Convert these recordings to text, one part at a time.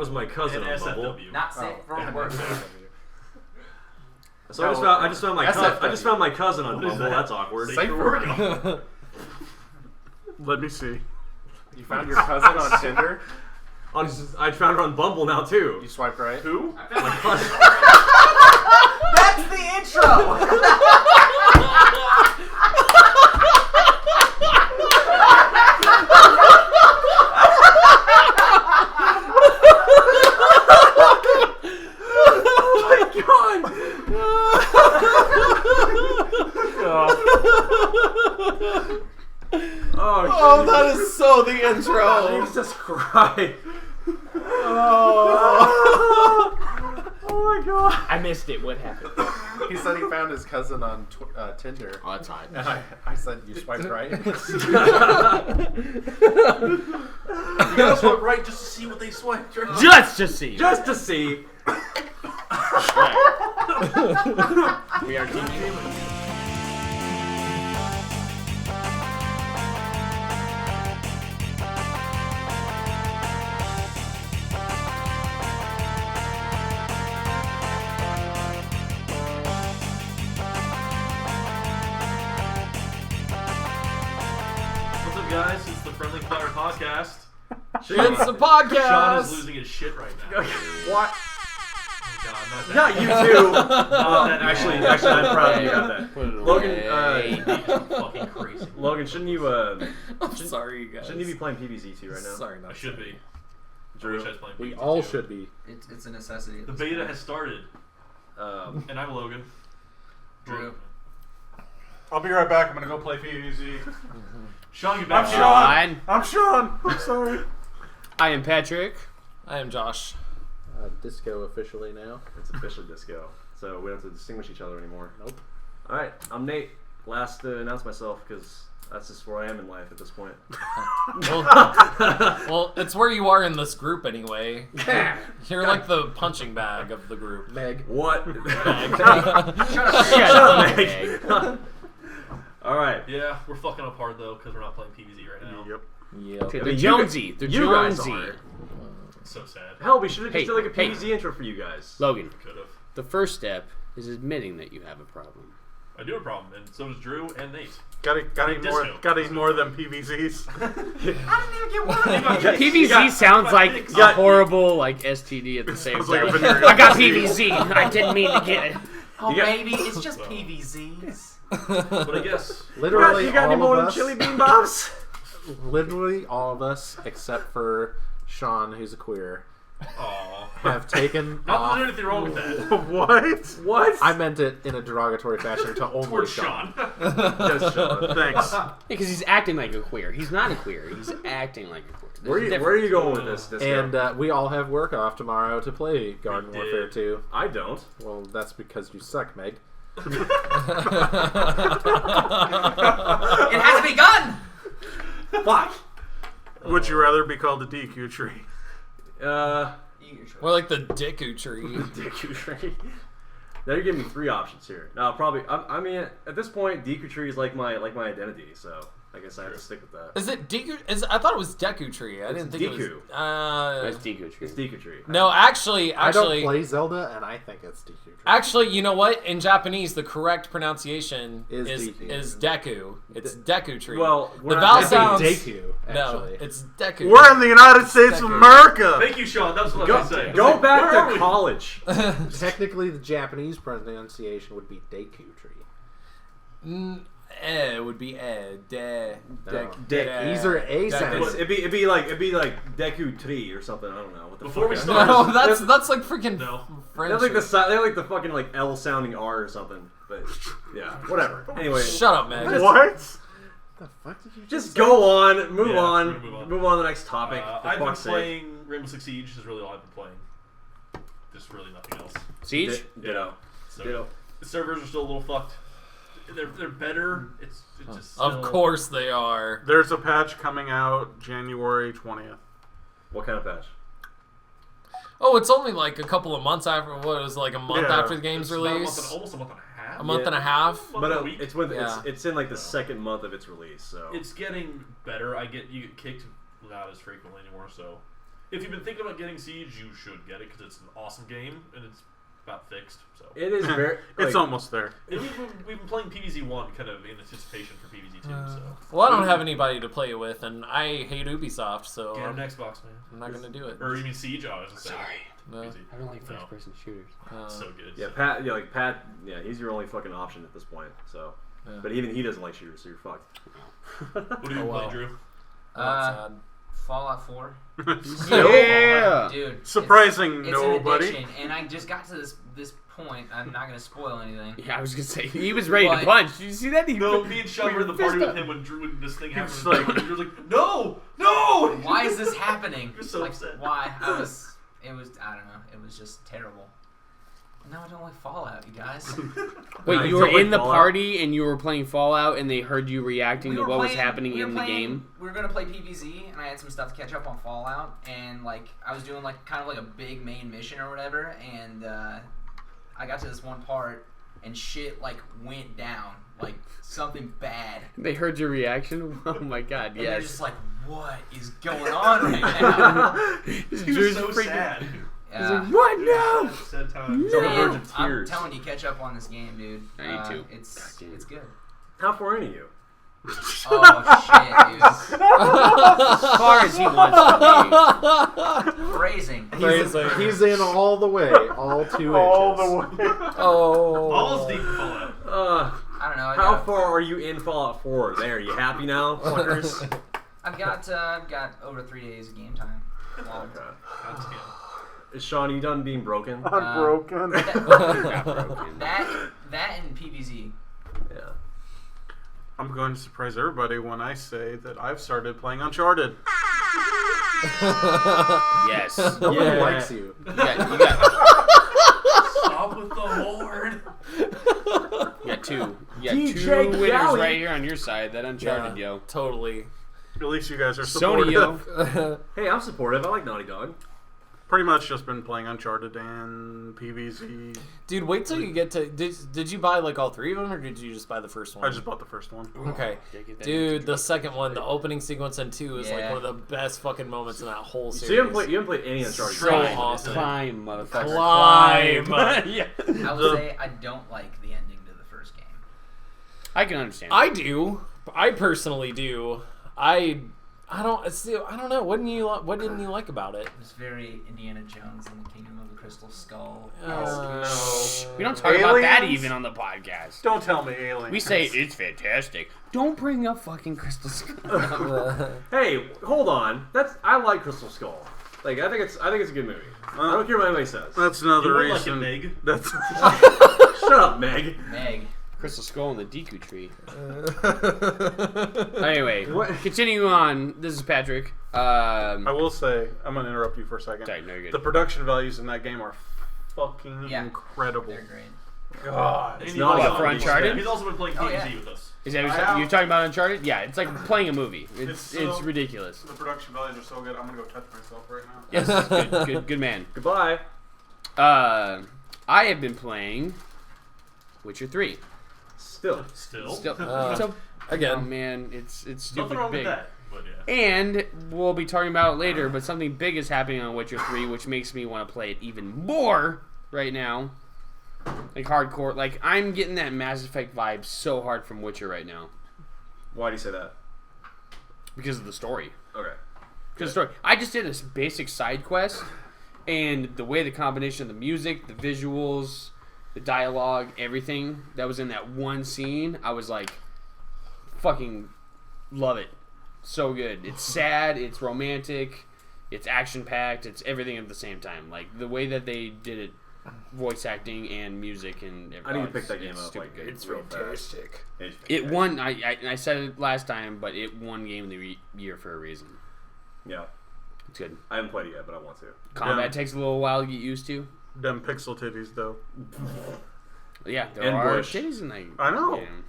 was my cousin on Bumble. Not safe for work. So I just found my cousin on Bumble. That's awkward. Safe for work. Let me see. You found your cousin on Tinder? I found her on Bumble now too. You swiped right? Who? My cousin. That's the intro! Oh, that is so the intro. Jesus Christ. Oh my god. I missed it. What happened? He said he found his cousin on Tinder. Oh, that's fine. And I said, you swiped right? You gotta swipe right just to see what they swiped right. Just to see. Just to see. We are teaming. What's up, guys? It's the Friendly Fire Podcast. It's the podcast. Sean is losing his shit right now. What? Oh God, Not you too. Actually, I'm proud of you about that. Put it Logan, away. fucking crazy. Logan, shouldn't you? I'm sorry, you guys. Shouldn't you be playing PVZ 2 right now? Sorry, I not should be. Drew, I wish I was playing We PVZ all too. should be. It's a necessity. The beta has started, um, and I'm Logan. Drew. I'll be right back. I'm gonna go play PVZ. Sean, get back. I'm here. Sean. I'm Sean. I'm sorry. I am Patrick. I am Josh. Disco officially now. it's officially disco, so we don't have to distinguish each other anymore. Nope. All right, I'm Nate. Last to announce myself because that's just where I am in life at this point. Well, it's where you are in this group anyway. You're like the punching bag of the group. Meg. What? Bag. Shut up, Meg. All right. Yeah, we're fucking up hard though because we're not playing PVZ right now. Yep. Yeah. I They're mean, Jonesy. They're you guys Jonesy. are. It's so sad. Hell, we should have Hey, just did like a hey. PVZ intro for you guys. Logan, Could have. the first step is admitting that you have a problem. I do have a problem, and so does Drew and Nate. Gotta eat more. Disco. Gotta eat more than PVZs. I didn't even get one of them. PVZ sounds like a horrible like STD at the same Sounds like a time. venereal I got disease. PVZ. I didn't mean to get it. Oh, You got- maybe it's just PVZs. But I guess Literally You got any all more of than us. chili bean bobs? Literally all of us, except for Sean, who's a queer, Aw. have taken Not that off. there's anything wrong with that. What? What? I meant it in a derogatory fashion to only Towards Sean. Sean. Yes, Sean. Thanks. Because he's acting like a queer. He's not a queer. He's acting like a queer. There's Where a are you difference. going with this? Disco? And we all have work off tomorrow to play Garden We Warfare did. 2. I don't. Well, that's because you suck, Meg. It has begun! Fuck. Would you rather be called a DQ tree? We're like the Dicku tree. Deku tree. Now you're giving me three options here. Now probably. I mean, at this point, Deku tree is like my identity. So I guess I have to stick with that. Is it Deku? I thought it was Deku tree. I didn't think it was. That's Deku tree. It's Deku tree. No, actually, I don't play Zelda, and I think it's DQ tree. actually, you know what? In Japanese, the correct pronunciation Is is Deku. Deku. It's Deku tree. Well, we're the not- vowel I sounds. Deku, No, actually. it's Deku. We're in the United States of America. Thank you, Sean. That's what I was saying. Go back Where are to we? college. Technically, the Japanese pronunciation would be Deku tree. It would be These are A sounds. It'd be like Deku tree or something. I don't know. What the Before fuck we is start- No, that's like freaking No. They French. have like they have like the fucking like L sounding R or something. But yeah, whatever. Anyway, Shut up, man. What? The fuck did you just go on, move Yeah, on, we're gonna move on. move on to the next topic. For I've been fuck's sake. playing Rainbow Six Siege. Is really all I've been playing. Just really nothing else. Siege? Ditto. So Ditto. the servers are still a little fucked. They're better. It's just Of still- course they are. There's a patch coming out January 20th. What kind of patch? Oh, it's only like a couple of months after. What it was like a month Yeah, after the game's It's about release? almost a month and a half. A month Yeah. and a half. Month But and a week. it's when Yeah. it's in like the second month of its release. So It's getting better. You get kicked not as frequently anymore. So if you've been thinking about getting Siege, you should get it because it's an awesome game and it's about fixed. So It is very. It's almost there. and we've been playing PVZ 1 kind of in anticipation for PVZ 2. So Well, I don't have anybody to play it with, and I hate Ubisoft, so get an Xbox, man. I'm not gonna do it. Or you mean Siege? Oh, I was just saying. No. PVZ. I don't like No. first-person shooters. It's so good. Yeah, so. Pat. Yeah, like Pat. Yeah, he's your only fucking option at this point. So, Yeah. but even he doesn't like shooters, so you're fucked. What do you Oh, play, well. Drew? That's Fallout 4. Yeah. Dude. Surprising It's nobody. an addiction, and I just got to this point. I'm not going to spoil anything. Yeah, I was gonna say he was ready to But- punch. Did you see that? He No, me and Sean were in the party fist with up. him when this thing happened. He's And like- Drew was like, no! Why is this happening? You're so like, upset. why? I don't know. It was just terrible. No, I don't like Fallout, you guys. Wait, Nice. you So, were like, in the Fallout? party and you were playing Fallout, and they heard you reacting to were what was playing- happening we were in the playing- game. We were gonna play PVZ, and I had some stuff to catch up on Fallout, and like I was doing like kind of like a big main mission or whatever, and I got to this one part, and shit like went down, like something bad. They heard your reaction. Oh my god! And they're Yes. just like, what is going on right now? He was Drew's so freaking- sad. Yeah. What? No. Sad time. So Man, verge of I'm tears. telling you, catch up on this game, dude. I need to. It's good. How far in are you? Oh shit, As far as he wants to dude. Phrasing. He's in all the way, all 2 All inches. the way. Oh. All's deep in Fallout. I don't know. How far are you in Fallout 4? There, you happy now, fuckers? I've got over 3 days of game time. Long. Okay. God damn. Is Sean, are you done being broken? I'm broken. Got broken. That and PVZ. Yeah. I'm going to surprise everybody when I say that I've started playing Uncharted. Yes. No Yeah. one likes you. You got Stop with the horn. two. You got DJ two winners Galley. right here on your side. That Uncharted, yo. Totally. At least you guys are Sony, supportive. yo. Hey, I'm supportive. I like Naughty Dog. Pretty much just been playing Uncharted and PVZ. Dude, wait till you get to. Did you buy like all 3 of them, or did you just buy the first one? I just bought the first one. Okay. Dude, the second one, the opening sequence in 2 is like one of the best fucking moments in that whole series. So you haven't played any Uncharted. So games? awesome. Climb, motherfucker. Climb. Yeah. I would say I don't like the ending to the first game. I can understand. I do. I personally do. I don't know. What didn't you like about it? It's very Indiana Jones and the Kingdom of the Crystal Skull. No. We don't talk about that Aliens? even on the podcast. Don't tell me aliens. We say it's fantastic. Don't bring up fucking Crystal Skull. Hey, hold on. I like Crystal Skull. Like I think it's a good movie. I don't care what anybody says. That's You another would like it, reason. Meg. That's Shut up, Meg. Meg. Crystal Skull and the Deku Tree. Anyway, continue on. This is Patrick. I will say, I'm gonna interrupt you for a second. Sorry, no, you're good. The production values in that game are fucking Yeah. incredible. They're great. God. And not he's a also- for Uncharted? He's also been playing Oh, PVZ yeah. with us. Is that I you're talking about Uncharted? Yeah, it's like playing a movie. It's It's so- ridiculous. The production values are so good. I'm gonna go touch myself right now. Yes, good man. Goodbye. I have been playing Witcher 3. Still. Still. Still, Again. oh man, it's stupid Nothing wrong big. with that. But yeah. And we'll be talking about it later, but something big is happening on Witcher 3, which makes me want to play it even more right now. Like hardcore. Like I'm getting that Mass Effect vibe so hard from Witcher right now Why do you say that? because of the story. Okay. Because the story. I just did a basic side quest, and the way the combination of the music, the visuals, the dialogue, everything that was in that one scene, I was like, fucking love it. So good. It's sad, it's romantic, it's action packed, it's everything at the same time. Like the way that they did it, voice acting and music and everything. I need to pick that game up. stupid Like, good. it's real fast. It's It fantastic. won. I said it last time, but it won Game of the Year for a reason. Yeah. It's good. I haven't played it yet, but I want to. Combat Yeah. takes a little while to get used to. Them pixel titties, though. Yeah, there And are Bush. titties in that. I know. game.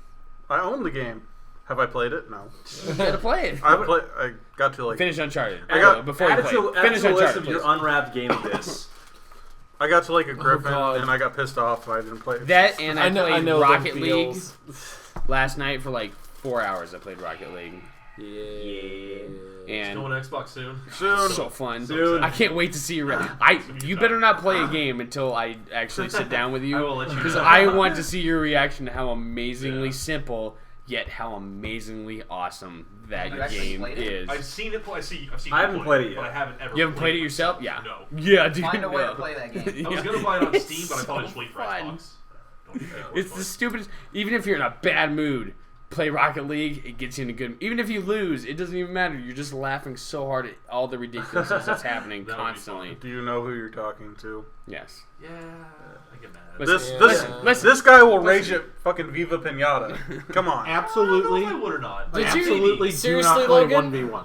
I own the game. Have I played it? No. You gotta play it. I got to like. Finish Uncharted. I got- before you Add it play. to, it. add Finish it to the list Uncharted. of your please. unwrapped game of this. I got to like a griffin God. and I got pissed off and I didn't play it. That and I I know played them Rocket League feels. last night for like 4 hours. I played Rocket League. Yeah. It's And going to Xbox soon. so fun. Soon. I can't wait to see you. You better not play a game until I actually sit down with I you, will let you because know. I want to see your reaction to how amazingly simple yet how amazingly awesome that You actually game played it? is. I've seen it. I've seen I haven't played it yet. but I haven't ever. You haven't played it it yourself? Yeah. No. Yeah, dude. Find a way no. to play that game. I was gonna buy it on Steam, but I thought I'd just wait for fun. Xbox. Don't do that. It's the stupidest. Even if you're in a bad mood, play Rocket League. It gets you in a good. Even if you lose, it doesn't even matter. You're just laughing so hard at all the ridiculousness that's happening That would be constantly. Do you know who you're talking to? Yes. Yeah, I get mad. Listen, This guy will rage at fucking Viva Pinata. Come on. I don't know Absolutely. if I would or not. Did you- Absolutely do seriously, not play Logan? 1v1.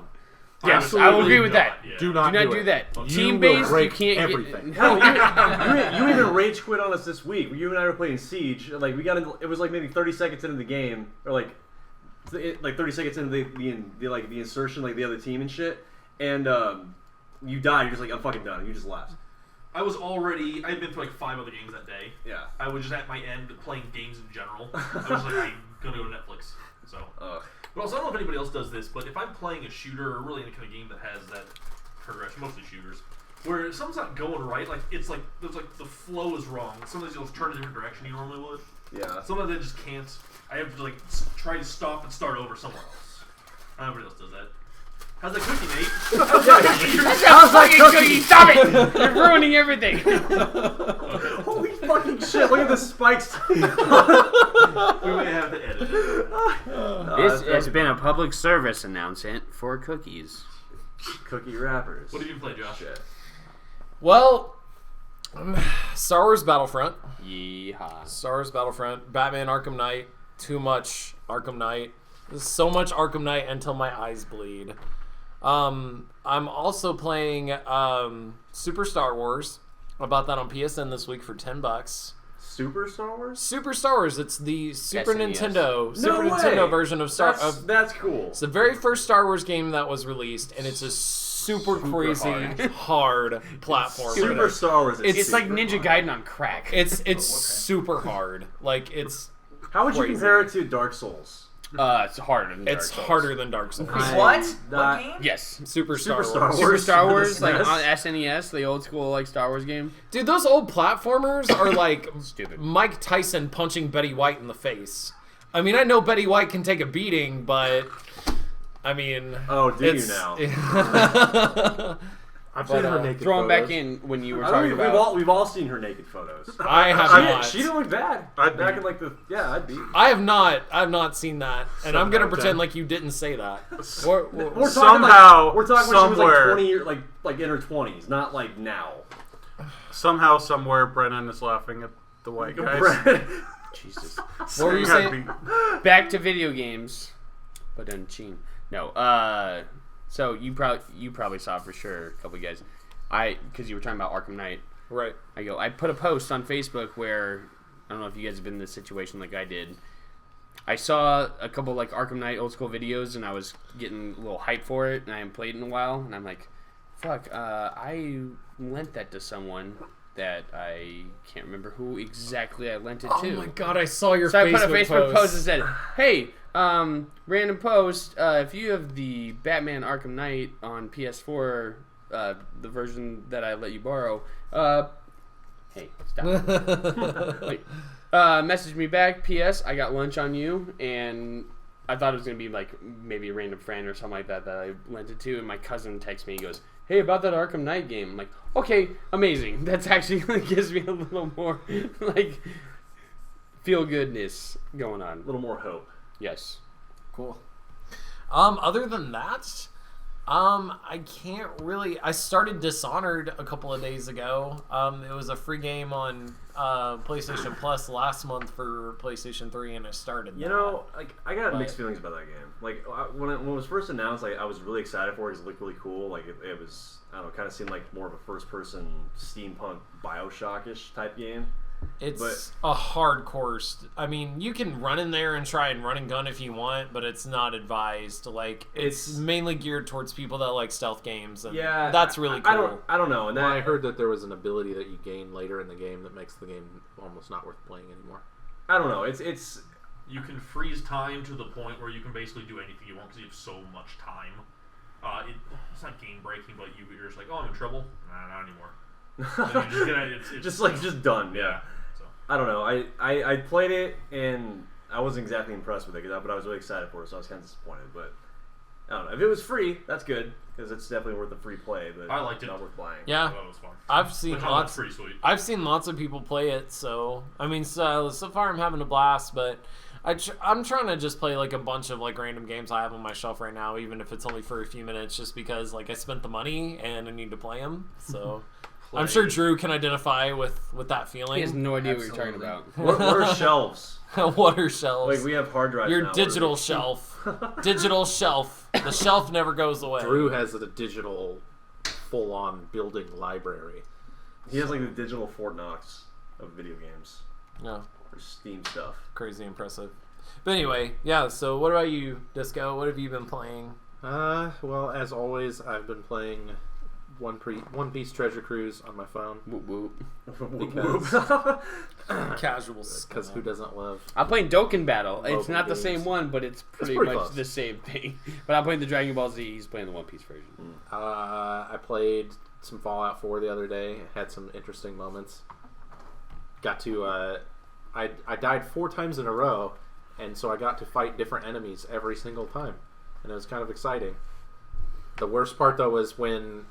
Yes, I will agree with that. Yeah. Do Do not not do that. You Team will based, you break can't everything. get. Hell, you even rage quit on us this week. You and I were playing Siege. Like we got into, it was like maybe 30 seconds into the game, or like 30 seconds into the insertion, like the other team and shit, and you died. You're just like, I'm fucking done. And you just left. I was already. I had been through like 5 other games that day. Yeah. I was just at my end playing games in general. I was like, I'm gonna go to Netflix. So. But also, I don't know if anybody else does this, but if I'm playing a shooter or really any kind of game that has that progression, mostly shooters, where something's not going right, like it's like there's like the flow is wrong. Sometimes you'll turn a different direction you normally would. Yeah. Sometimes I just can't. I have to like try to stop and start over somewhere else. I don't know if anybody else does that. How's that cookie, Nate? That sounds like a cookie. Stop it! You're ruining everything. Holy fucking shit! Look at the spikes. We may have to edit it. This has been a public service announcement for cookies. Cookie wrappers. What have you played, Josh? Shit. Well, Star Wars Battlefront. Yeehaw. Star Wars Battlefront. Batman Arkham Knight. Too much Arkham Knight. There's so much Arkham Knight until my eyes bleed. I'm also playing Super Star Wars. I bought that on PSN this week for $10. Super Star Wars? Super Star Wars. It's the Super SNES. Nintendo No Nintendo way. version of Star. That's cool. It's the very first Star Wars game that was released, and it's a super crazy hard platform. Super Star Wars. It's like super Ninja hard. Gaiden on crack. It's super hard. Like it's How would you crazy. compare it to Dark Souls? It's harder than Dark it's Souls. harder than Dark Souls. What? Not- What game? Yes. Super Star Super Star Wars. Super Star for the Wars, like SNES. on SNES, the old school like Star Wars game. Dude, those old platformers are like Stupid. Mike Tyson punching Betty White in the face. I mean, I know Betty White can take a beating, but I mean, Oh, do you it's, now? I've seen her naked Throw him photos. back in when you were I talking mean, about. we've all seen her naked photos. I have She, not. she didn't look bad. I'd back be- in like the I'd be. I have not seen that, and I'm gonna Okay. pretend like you didn't say that. We're talking Somehow, like, we're talking when she was like somewhere- 20 years, like in her 20s, not like now. Somehow, somewhere, Brennan is laughing at the white guys. Jesus. What were you I'd saying? be- Back to video games, but unchin. No. So you probably saw for sure a couple of guys. Because you were talking about Arkham Knight. Right. I put a post on Facebook where I don't know if you guys have been in this situation like I did. I saw a couple like Arkham Knight old school videos and I was getting a little hype for it and I haven't played it in a while and I'm like, fuck, I lent that to someone that I can't remember who exactly I lent it Oh to. my god, I saw your So I Facebook put a Facebook post and post. said, hey, random post, if you have the Batman Arkham Knight on PS4, the version that I let you borrow, hey, stop. Wait. Message me back, PS, I got lunch on you, and I thought it was going to be like maybe a random friend or something like that I lent it to, and my cousin texts me, he goes, hey, about that Arkham Knight game. I'm like, okay, amazing. That's actually gives me a little more, like, feel-goodness going on. A little more hope. Yes. Cool. Other than that, I can't really. I started Dishonored a couple of days ago. It was a free game on PlayStation Plus last month for PlayStation 3, and I started. You know, like I got But- mixed feelings about that game. Like when it was first announced, like I was really excited for it because it looked really cool. Like it was, I don't know, kind of seemed like more of a first-person steampunk Bioshock-ish type game. It's a hardcore. I mean, you can run in there and try and run and gun if you want, but it's not advised. Like, it's mainly geared towards people that like stealth games, and Yeah, that's really cool. I don't know. And that, Well, I heard that there was an ability that you gain later in the game that makes the game almost not worth playing anymore. I don't know. It's you can freeze time to the point where you can basically do anything you want because you have so much time. It's not game breaking, but you're just like, oh, I'm in trouble. Nah, not anymore. You just get just done. Yeah. So. I don't know. I played it and I wasn't exactly impressed with it, but I was really excited for it, so I was kind of disappointed. But I don't know. If it was free, that's good because it's definitely worth a free play. But I liked it. Not worth buying. Yeah, That was fun. I've seen lots. Pretty sweet. I've seen lots of people play it, so I mean, so far I'm having a blast. But I'm trying to just play like a bunch of like random games I have on my shelf right now, even if it's only for a few minutes, just because like I spent the money and I need to play them. So I'm sure Drew can identify with that feeling. He has no idea what you're talking about. What are shelves? What are shelves? Like we have hard drives. Your now, digital shelf. Digital shelf. The shelf never goes away. Drew has a digital, full-on building library. He has like the digital Fort Knox of video games Yeah, or Steam stuff. crazy impressive. But anyway, yeah. So what about you, Disco? What have you been playing? Well, as always, I've been playing One Piece Treasure Cruise on my phone. Whoop, whoop. Casual. Because who doesn't love? I'm playing Dokkan Battle. It's Local not the games. same one, but it's pretty pretty much close. the same thing. But I'm playing the Dragon Ball Z. He's playing the One Piece version. I played some Fallout 4 the other day. Had some interesting moments. Got to I died 4 times in a row, and so I got to fight different enemies every single time, and it was kind of exciting. The worst part though was when,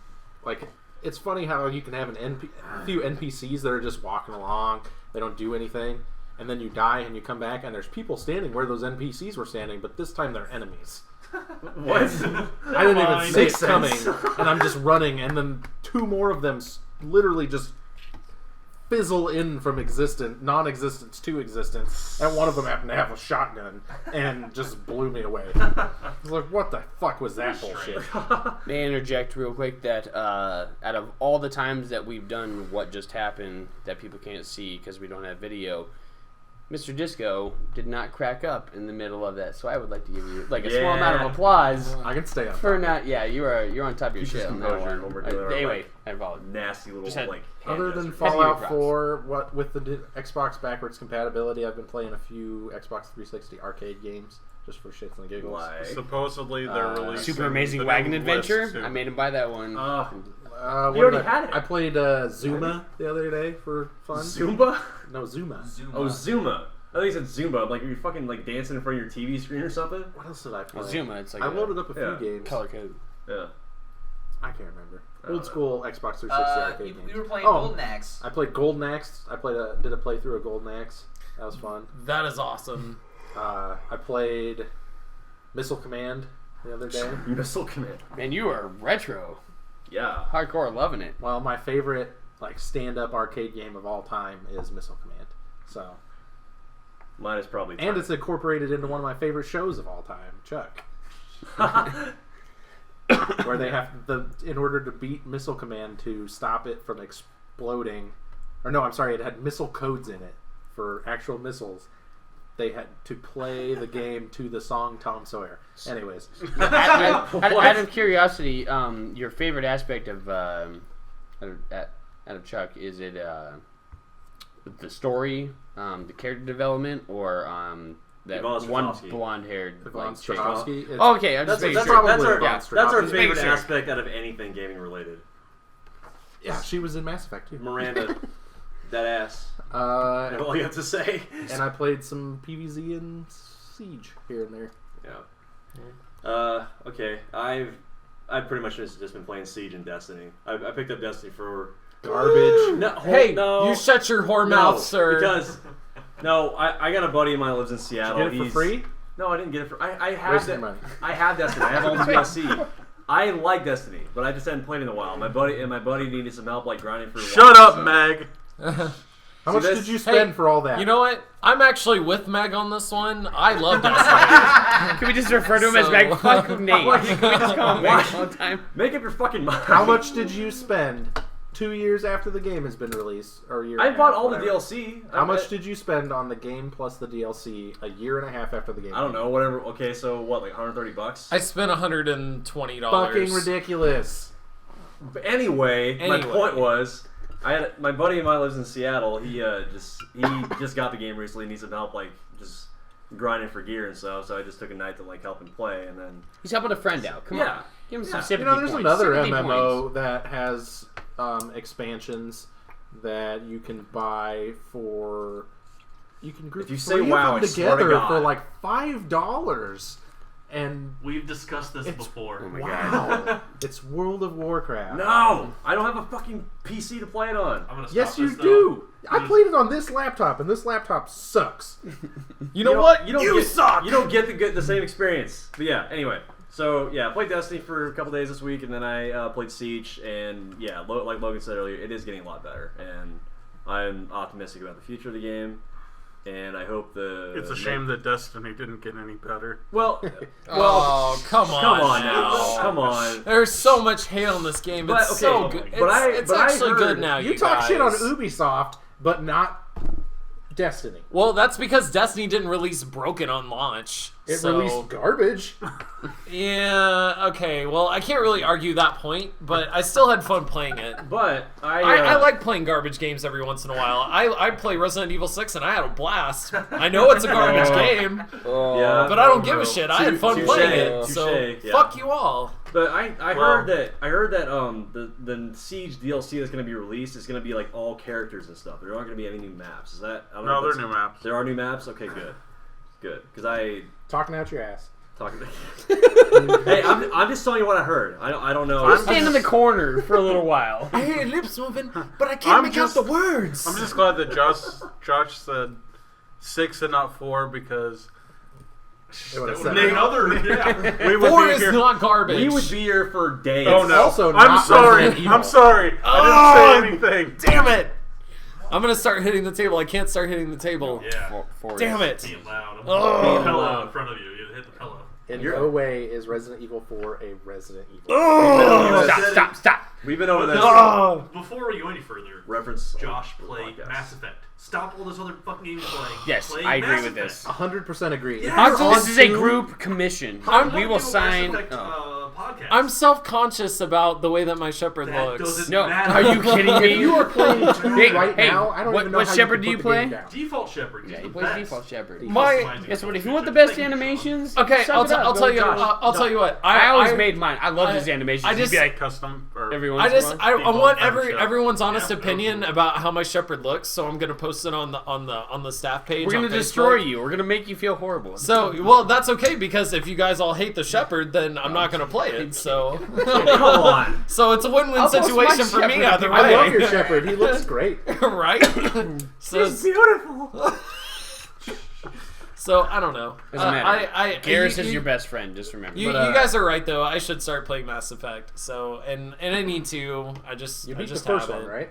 like, it's funny how you can have a few NPCs that are just walking along, they don't do anything, and then you die and you come back and there's people standing where those NPCs were standing, but this time they're enemies. What? I didn't even see it Makes coming, sense. and I'm just running, and then 2 more of them literally just fizzle in from non-existence to existence, and one of them happened to have a shotgun and just blew me away. I was like, what the fuck was that bullshit? May I interject real quick that out of all the times that we've done what just happened that people can't see because we don't have video, Mr. Disco did not crack up in the middle of that, so I would like to give you like a small amount of applause I can stay on for top. not. Yeah, you're on top of your Keep your shit on that composure one. when we're doing our, Anyway, like, I apologize. Nasty little Just had- like. Other hand than gestures. Fallout props. 4, what with the Xbox backwards compatibility, I've been playing a few Xbox 360 arcade games just for shits and giggles. Why? Supposedly they're releasing Super Amazing the Wagon new Adventure. list, too. I made him buy that one. You What already did had it. I played Zuma the other day for fun. Zumba? No, Zuma. Zuma. Oh, Zuma. I think you said Zumba. I'm like, are you fucking like dancing in front of your TV screen or something? What else did I play? Well, Zuma, it's like I a loaded up a few yeah, games. color code. Yeah. I can't remember. don't Old school Xbox 360 arcade games. We were playing Oh. Golden Axe. I played Golden Axe. I did a playthrough of Golden Axe. That was fun. That is awesome. I played Missile Command the other day. Missile Command. Man, you are retro. Yeah. Hardcore loving it. Well, my favorite like stand-up arcade game of all time is Missile Command. So, Mine is probably. and it's incorporated into one of my favorite shows of all time, Chuck, where they have in order to beat Missile Command to stop it from exploding, or no, I'm sorry, it had missile codes in it for actual missiles. They had to play the game to the song Tom Sawyer. Anyways, Out of curiosity, your favorite aspect of out of Chuck, is it the story, the character development, or that Yvonne one Strahovski. blonde-haired Yvonne like, chick? Strahovski. Oh, okay, I'm just That's making our, sure. that's our, Probably that's Yvonne our Just making favorite sure. aspect out of anything gaming related. Yeah, she was in Mass Effect too. Miranda, that ass. That's all you have to say. And I played some PVZ and Siege here and there. Yeah. Okay. I've pretty much just been playing Siege and Destiny. I picked up Destiny for Garbage. no. Hey, no, you shut your whore no, mouth, sir. Because I got a buddy of mine who lives in Seattle. Did you get it for free? No, I didn't get it for. I have Wasting that. money. I have Destiny. I have all the DLC. I like Destiny, but I just hadn't played in a while. My buddy needed some help, like grinding through. Shut WoW, up, so- Meg. How much this- did you spend Hey, for all that? You know what? I'm actually with Meg on this one. I love Destiny. Can we just refer to him as So- Meg fucking Nate? Can we just call him Meg all the time? Make up your fucking mind. How much did you spend 2 years after the game has been released, or a year? I and a bought half, all the whatever. DLC. How much did you spend on the game plus the DLC a year and a half after the game? I don't know. Whatever. Okay, so what? Like $130? I spent $120. Fucking ridiculous. But anyway, my Anyway. point was, I had my buddy of mine lives in Seattle. He just got the game recently. Needs some help, like just grinding for gear and stuff. So I just took a night to like help him play, and then He's helping a friend out. Come on. Give him some sympathy there's points. another Sympathy MMO points. that has expansions that you can buy for. You can group If you say 3 WoW, of them I swear to together God. for like $5, and We've discussed this before. Oh my wow, it's World of Warcraft. no, I don't have a fucking PC to play it on. I'm gonna stop Yes, you this, though. do. I There's- played it on this laptop, and this laptop sucks. You know what? You don't You get, suck. You don't get the same experience. But yeah, anyway. So yeah, I played Destiny for a couple days this week, and then I played Siege, and yeah, like Logan said earlier, it is getting a lot better, and I'm optimistic about the future of the game, and I hope the. It's a shame that Destiny didn't get any better. Well, Oh, come on. come on now, come on. There's so much hate on this game. It's But, okay, so good. but It's I actually heard- good now. You You talk guys. shit on Ubisoft, but not Destiny. Well, that's because Destiny didn't release Broken on launch. It so... released garbage. Yeah, okay. Well, I can't really argue that point, but I still had fun playing it. But I like playing garbage games every once in a while. I play Resident Evil 6 and I had a blast. I know it's a garbage game, Yeah, but I don't give a shit. I had fun Touche, playing it, touche, so yeah. fuck you all. But I Well- heard that the Siege DLC that's going to be released is going to be like all characters and stuff. There aren't going to be any new maps. Is that? I don't know No, if they're that's- new maps. There are new maps. Okay, good. Because I Talking out your ass. talking. Hey, I'm just telling you what I heard. I don't know. Stand in the corner for a little while. I hear your lips moving, but I can't I'm make just- out the words. I'm just glad that Josh said 6 and not 4 because It would've That said would be that. another, yeah. we would 4 be is here. not garbage. we would be here for days. Oh no! also I'm not sorry. Resident Evil. I'm sorry. Oh! I didn't say anything. Damn it! I'm gonna start hitting the table. I can't start hitting the table. Yeah. Damn it! Being loud. I'm Oh. being pillow in front of you. You hit the pillow. In no way is Resident Evil 4 a Resident Evil. Oh! Stop. We've been over this. Oh! Before we go any further, Reference. Josh on the played podcast. Mass Effect. Stop all those other fucking games you're playing. Yes, Play I agree Mass with Effect. this. 100% agree. Yeah. This is a group commission. I'm We will sign. Oh. Podcast. I'm self-conscious about the way that my shepherd That looks. doesn't No, matter. are you kidding me? If you are playing 2 Hey, right hey, now, I don't what- even know what how shepherd you do can you put the game play? down. Default Shepherd. Yeah, He's he the plays best. default shepherd. My- Guess what? If you want the best animations, Okay, suck I'll, it up. I'll Go tell you. Josh. I'll tell you what. I always made mine. I love his animations. I He'd just- be like Custom or every I once in a just while. I want Default everyone's honest Yeah, opinion about how my shepherd looks, so I'm gonna post it on the staff page. We're on gonna Facebook. destroy you. We're gonna make you feel horrible. So, well, that's okay because if you guys all hate the shepherd, then I'm not gonna play it. So, Come on. so it's a win-win I'll post situation my for me shepherd either if way. you I love your shepherd. He looks great. right? so, It's beautiful. so I don't know. Doesn't matter. Garrus you- is your best friend. Just remember. You, But, you guys are right though. I should start playing Mass Effect. So and I need to. I just You I beat the just first haven't. one, right?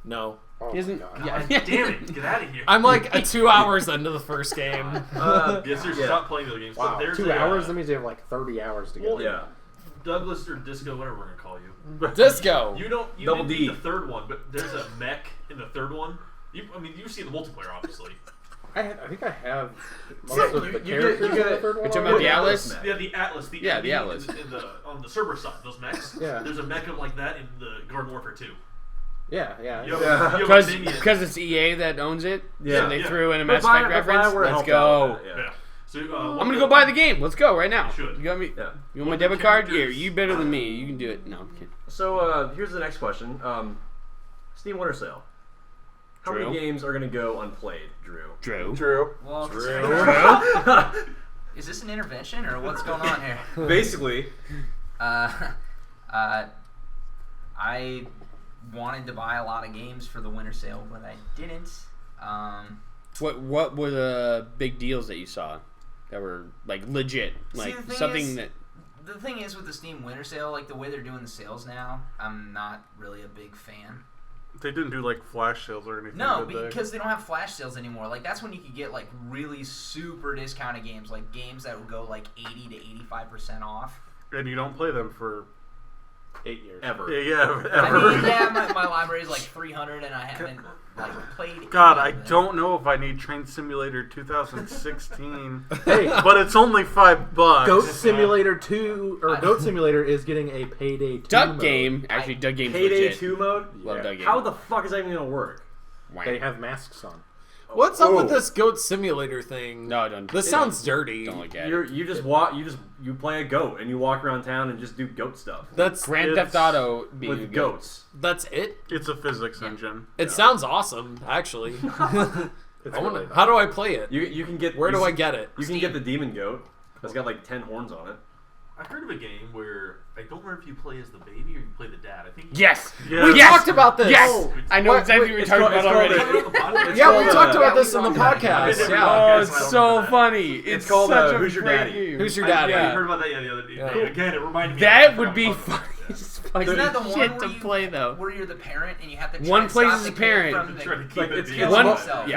No. Oh my Isn't God. yeah? God damn it! Get out of here. I'm like 2 hours into the first game. Yes, sir. Yeah. Stop playing video games. Wow, There's 2 a, hours? That means you have like 30 hours to go. Yeah. Douglas or Disco, whatever we're gonna call you. Disco. You don't. You Double didn't D. beat the third one, but there's a mech in the third one. I mean, you see the multiplayer, obviously. I think I have most Yeah, of the you characters get- in the third one. You're talking about already. the Atlas? mech. Yeah, the Atlas. Yeah, the Atlas. In the, on the server side, those mechs. Yeah. There's a mech of like that in the Garden Warfare 2. Yeah. You have, Yeah. you have a Because minion. it's EA that owns it. Yeah. So they Yeah. threw in a But Mass Effect Bioware reference. Let's helped out go. with that, Yeah. So I'm gonna go buy the game. Let's go right now. You should. You got me? Yeah. You want my What debit the card? Here, characters- you better than me. You can do it. No, I'm kidding. So here's the next question. Steam Winter Sale. How Drew? many games are going to go unplayed, Drew? True. Well, is this an intervention or what's going on here? Basically. I wanted to buy a lot of games for the winter sale, but I didn't. What were the big deals that you saw that were like legit, like the thing something is- that? The thing is with the Steam winter sale, like the way they're doing the sales now, I'm not really a big fan. They didn't do like flash sales or anything. No, did they? because they don't have flash sales anymore. Like that's when you could get like really super discounted games, like games that would go like 80 to 85% off. And you don't play them for 8 years. Ever. yeah, ever. I mean, yeah, my library is like 300, and I haven't like played. God, any I of them. don't know if I need Train Simulator 2016. Hey, But it's only $5. Goat Simulator 2 or Goat Simulator is getting a Payday 2 Duck mode. Game, actually, Duck Game's Payday legit. 2 mode? Love Yeah. Duck Game. How the fuck is that even going to work? Wow. They have masks on. What's up with this goat simulator thing? No, don't. This sounds dirty. Don't look at You just walk. You play a goat and you walk around town and just do goat stuff That's Grand Theft Auto being with a goat. goats. That's it. It's a physics engine. It sounds awesome, actually. It's I wanna, really how do I play it? You can get. Where do I get it? You can get the demon goat. That's got like 10 horns on it. I heard of a game where I don't remember if you play as the baby or you play the dad. I think Yes. Yes. We Yes! talked about this. Yes. I know What- exactly what you're it's talking called- about it's already. called Yeah, we called, talked about yeah, this we in the talked about podcast. that. Yeah. Oh, I it's don't so remember that. funny. It's called, such a Who's Your great Daddy? game. Who's your daddy? I Yeah. heard about that the other day. Yeah. Again, it reminded me. That of would be fun. funny. It's fucking Isn't that the one shit where to you, play though. where you're the parent and you have to try One and plays stop as the a kid parent. from Trying to keep Like, it it's being- one- himself.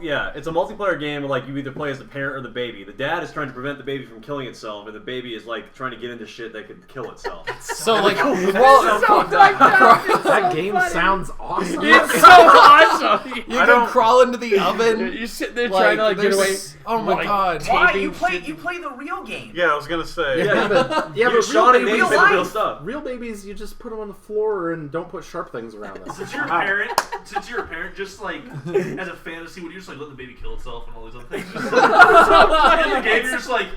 yeah. It's a multiplayer game. Like you either play as the parent or the baby. The dad is trying to prevent the baby from killing itself, and the baby is like trying to get into shit that could kill itself. So like, So well, fucked up. that game sounds awesome. It's so awesome. you can crawl into the oven. You're sitting there Like, trying to like get away. there's- Oh my like, god. Why taping you play shit. you play the real game? Yeah, I was gonna say. Yeah, but Yeah, real but Sean and Nate babies, say the real stuff. real babies, you just put them on the floor and don't put sharp things around them. Since you're a parent, just like as a fantasy, would you just like let the baby kill itself and all these other things? Just, like, in the game, you're just like,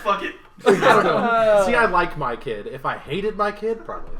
fuck it. I don't know. See, I like my kid. If I hated my kid, probably.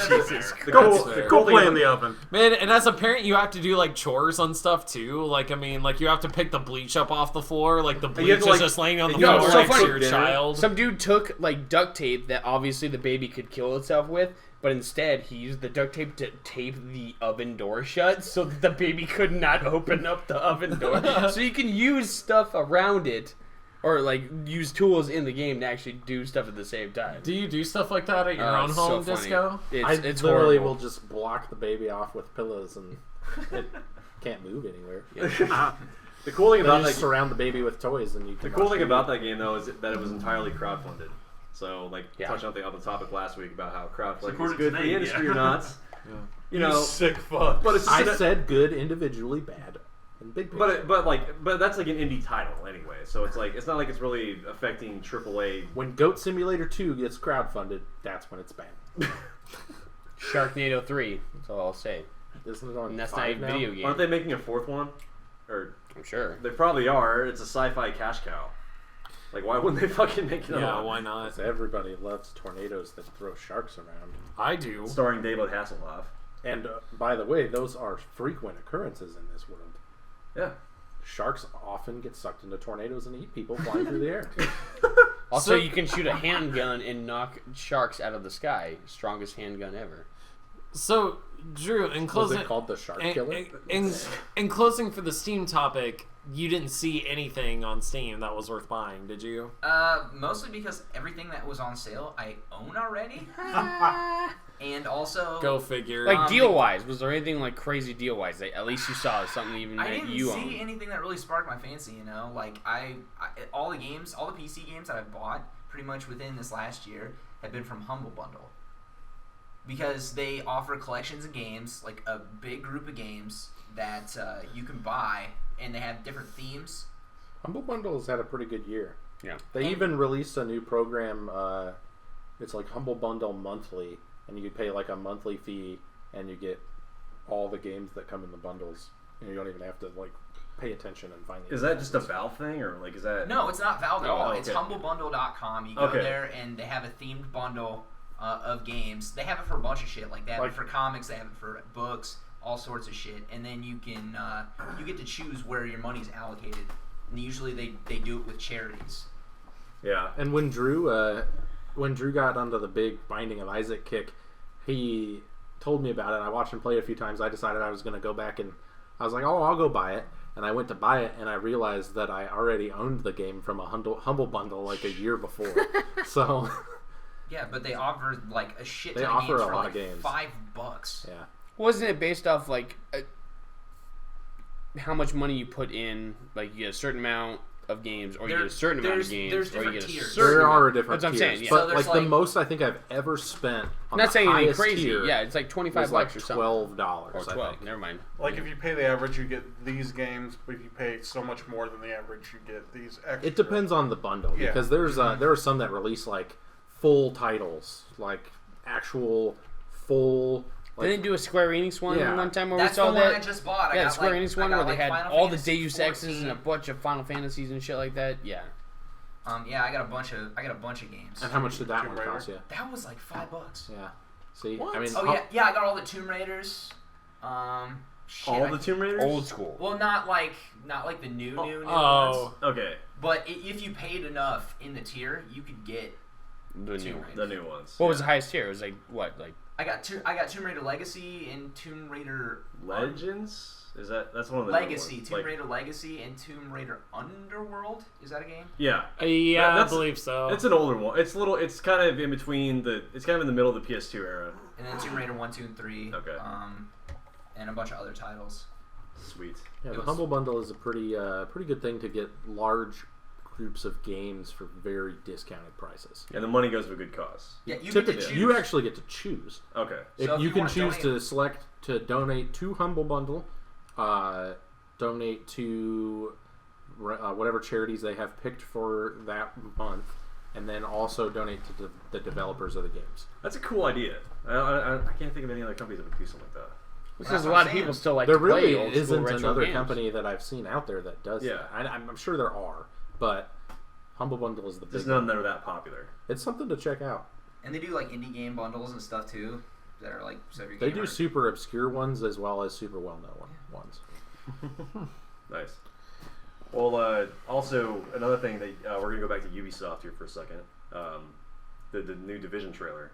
Jesus Go play in the oven. Man, and as a parent, you have to do like chores on stuff too. Like, I mean, like you have to pick the bleach up off the floor. Like the you bleach have is to, like- just laying on the you have floor to, next like, to cook your dinner. child. Some dude took like duct tape that obviously the baby could kill itself with, but instead he used the duct tape to tape the oven door shut so that the baby could not open up the oven door. So you can use stuff around it, or like use tools in the game to actually do stuff at the same time. Do you do stuff like that at your own It's home, so funny. Disco? It's literally horrible. will just block the baby off with pillows and it can't move anywhere. The cool thing Then about you that, just surround the baby with toys and you the can cool watch thing TV. about that game though is that it was entirely crowdfunded. So like Yeah. touching on the topic last week about how crowdfunding is according good to for the Nate, industry yeah. or not. You know, Sick fuck. but it's just I said good individually, bad in big picture. but that's like an indie title anyway. So it's like it's not like it's really affecting AAA. When Goat Simulator 2 gets crowdfunded, that's when it's bad. Sharknado 3. That's all I'll say. Isn't it on And that's not 5 a now? video game. Aren't they making a fourth one? Or I'm sure. they probably are. It's a sci-fi cash cow. Like why wouldn't they fucking make another Yeah, one? why not? Because everybody loves tornadoes that throw sharks around. I do. Starring David Hasselhoff. And by the way, those are frequent occurrences in this world. Yeah. Sharks often get sucked into tornadoes and eat people flying through the air. Also, So- you can shoot a handgun and knock sharks out of the sky. Strongest handgun ever. So, Drew, in Was closing, it called the Shark Killer? in closing for the Steam topic, you didn't see anything on Steam that was worth buying, did you? Mostly because everything that was on sale I own already, and also Go figure. Like deal wise, was there anything like crazy deal wise? That at least you saw something even I that didn't you see own. anything that really sparked my fancy. You know, like all the PC games that I've bought pretty much within this last year have been from Humble Bundle. Because they offer collections of games, like a big group of games that you can buy, and they have different themes. Humble Bundle has had a pretty good year. Yeah. They even released a new program. It's like Humble Bundle Monthly, and you could pay like a monthly fee, and you get all the games that come in the bundles. And you don't even have to like pay attention and find. Is that just a Valve thing, or like is that? No, it's not Valve at Oh, all. okay. It's humblebundle.com. You go Okay. there, and they have a themed bundle of games. They have it for a bunch of shit. Like they have it for comics, they have it for books, all sorts of shit. And then you can you get to choose where your money's allocated. And usually they do it with charities. Yeah. And when Drew got onto the big Binding of Isaac kick, he told me about it. I watched him play it a few times. I decided I was going to go back, and I was like, "Oh, I'll go buy it." And I went to buy it, and I realized that I already owned the game from a Humble Bundle like a year before. So Yeah, but they offer like a shit They ton of offer games a for lot like of games. $5. yeah, Wasn't it based off like how much money you put in? Like you get a certain amount of games, or you get a certain amount of games, there's or you get a different tiers. certain there amount. are different That's what I'm tiers. saying. Yeah. But So there's like the like- most I think I've ever spent on I'm not the saying anything highest crazy. tier Yeah, it's like $25 was like or something. $12. Or I 12. think. Never mind. Like if you pay the average, you get these games, but if you pay so much more than the average, you get these extra. It depends on the bundle Yeah. because there are some that release like full titles, like actual full They didn't do a Square Enix one one time where That's we saw the that. one I just bought. Yeah, the Square Enix one where they had Final all the Fantasy Deus Exes 14. and a bunch of Final Fantasies and shit like that. Yeah. Yeah, I got a bunch of games. And how much did that Tomb one Raider? cost you? That was like $5. Yeah. See, What? I mean, Oh yeah, I got all the Tomb Raiders. Shit, All the Tomb Raiders? Old school. Well, not like the new ones. Oh. Okay. But if you paid enough in the tier, you could get The Tomb new. Raider. The new ones. What was the highest tier? It was like what? Like I got Tomb Raider Legacy and Tomb Raider Legends? That's one of the Legacy, new ones. Tomb Raider Legacy, and Tomb Raider Underworld. Is that a game? Yeah. Yeah, I That's- believe so. It's an older one. It's kind of in between it's kind of in the middle of the PS2 era. And then Tomb Raider 1, 2, and 3. Okay. And a bunch of other titles. Sweet. yeah, it the was- Humble Bundle is a pretty good thing to get large groups of games for very discounted prices. And the money goes to a good cause. Yeah, you get to Typically, choose. you actually get to choose. Okay. So if you you can wanna choose donate- to select to donate to Humble Bundle, donate to whatever charities they have picked for that month, and then also donate to the developers of the games. That's a cool idea. I can't think of any other companies that would do something like that. because That's a what lot I'm of people saying. still like There to play really old school isn't retro another games. company that I've seen out there that does Yeah. that. I'm sure there are, but Humble Bundle is the big There's one. none that are that popular. It's something to check out. And they do like indie game bundles and stuff too. That are like so if you're They gamer- do super obscure ones as well as super well-known ones. Nice. Well, also another thing that we're gonna go back to Ubisoft here for a second. The new Division trailer.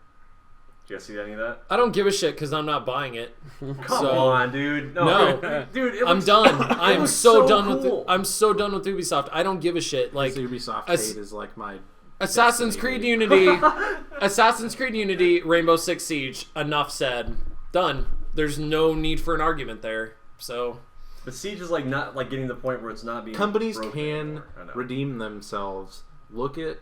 Did you guys see any of that? I don't give a shit because I'm not buying it. Come So- on, dude. No. dude. It I'm looks, done. it I'm looks so done cool. with. I'm so done with Ubisoft. I don't give a shit. Like Like Ubisoft as- hate is like my Assassin's Destiny Creed league. Unity, Assassin's Creed Unity, Rainbow Six Siege. Enough said. Done. There's no need for an argument there. So But Siege is like not like getting to the point where it's not being companies broken can anymore. I know. redeem themselves. Look at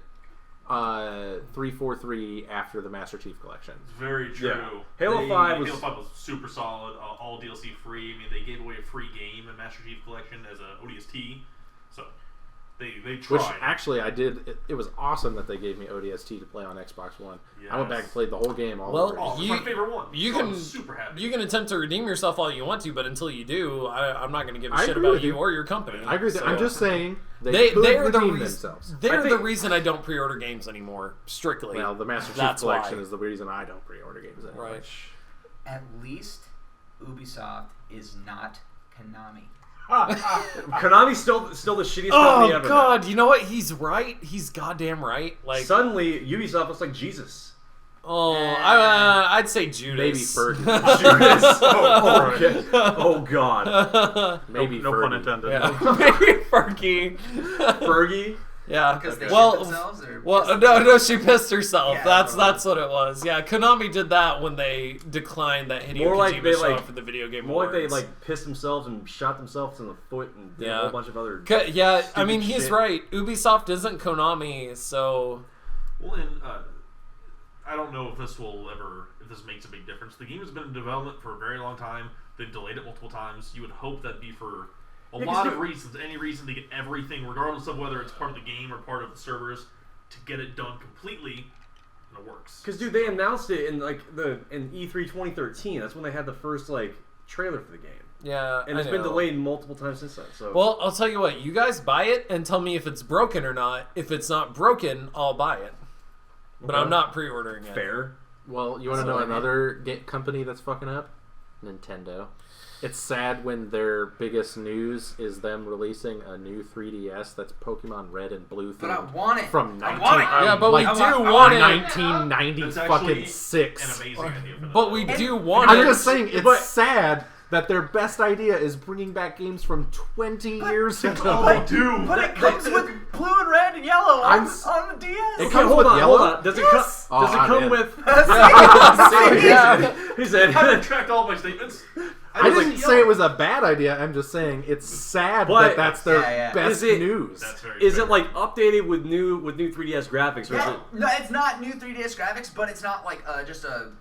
343 after the Master Chief Collection. It's very true. Yeah. Halo 5 was- Halo 5 was super solid, all DLC free. I mean, they gave away a free game in Master Chief Collection as a ODST, so they tried. Which actually I did. It was awesome that they gave me ODST to play on Xbox One. I went back and Yes. played the whole game all Well, over. Oh, it's my favorite one. you So can- I'm super happy. you can attempt to redeem yourself all you want to, but until you do, I'm not going to give a I shit agree about with you you. or your company. I agree. So- I'm just saying they They're the redeem reason. themselves. They're I the think- reason I don't pre-order games anymore. Strictly. Well, the Master Chief That's Collection why. is the reason I don't pre-order games anymore. Right. At least Ubisoft is not Konami. Konami's still the shittiest Oh company ever. God! You know what? He's right. He's goddamn right. Like, Suddenly, Ubisoft looks like Jesus. I'd say Judas. Maybe Fergie. Judas. Oh, okay. Oh God. Maybe no Fergie. pun intended. Yeah. Maybe Fergie. Fergie. Yeah. Because they shit Well, themselves or well, no, she pissed herself. Yeah, That's what it was. Yeah, Konami did that when they declined that Hideo More like Kojima they, show like- for the video game More like awards. they like pissed themselves and shot themselves in the foot and did a Yeah. whole bunch of other. Yeah, I stupid mean he's shit. right. Ubisoft isn't Konami, so Well, and I don't know if this makes a big difference. The game has been in development for a very long time. They've delayed it multiple times. You would hope that'd be for a Yeah, 'cause lot of you- reasons. Any reason to get everything, regardless of whether it's part of the game or part of the servers, to get it done completely, and it works. Because dude, they announced it in in E3 2013. That's when they had the first like trailer for the game, yeah. and it's been delayed multiple times since then. So Well, I'll tell you what. You guys buy it and tell me if it's broken or not. If it's not broken, I'll buy it. But I'm not pre-ordering it. fair. Well, you want to know another company that's fucking up? Nintendo. It's sad when their biggest news is them releasing a new 3DS that's Pokemon Red and Blue But I themed want it. from I 19, want it. Yeah, but like, we do I want it. 1990 That's fucking actually an 6. amazing idea. For them. But we do want I'm it. just saying, it's But- sad that their best idea is bringing back games from 20 years ago. I do. But it comes with blue and red and yellow on the DS. It Okay, comes hold with on, yellow? hold on. Does it Yes. come? Does Oh, it come man. with? Yeah. He said. I retract all my statements. I didn't say it was a bad idea. I'm just saying it's sad But- that that's their best Is it- news. That's very Is fair. it like updated with new 3DS graphics, or is Yeah, it? no, it's not new 3DS graphics, but it's not like just a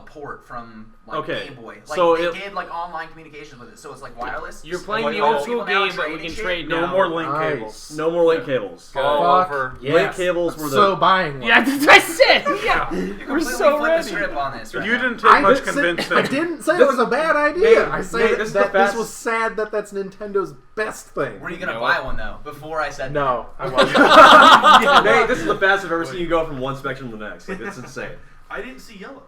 port from like Okay. Game Boy. Like So they it- did like online communications with it, so it's like wireless. You're playing Like, the old oh, school people now game, but we trading can shit? trade No now. more link Nice. cables. No more link cables. All Fuck over. yes. Link cables were the. So buying one. Yeah, that's what I said. Yeah, You we're completely so flipped ready. the script on this. Right You now. didn't take much said- convincing. I didn't say it was a bad idea. Nate, I said Nate, this is the that this best- was sad that that's Nintendo's best thing. Were you gonna No. buy one though? Before I said No, I wasn't. Nate, this is the fastest I've ever seen you go from one spectrum to the next. Like, it's insane. I didn't see yellow.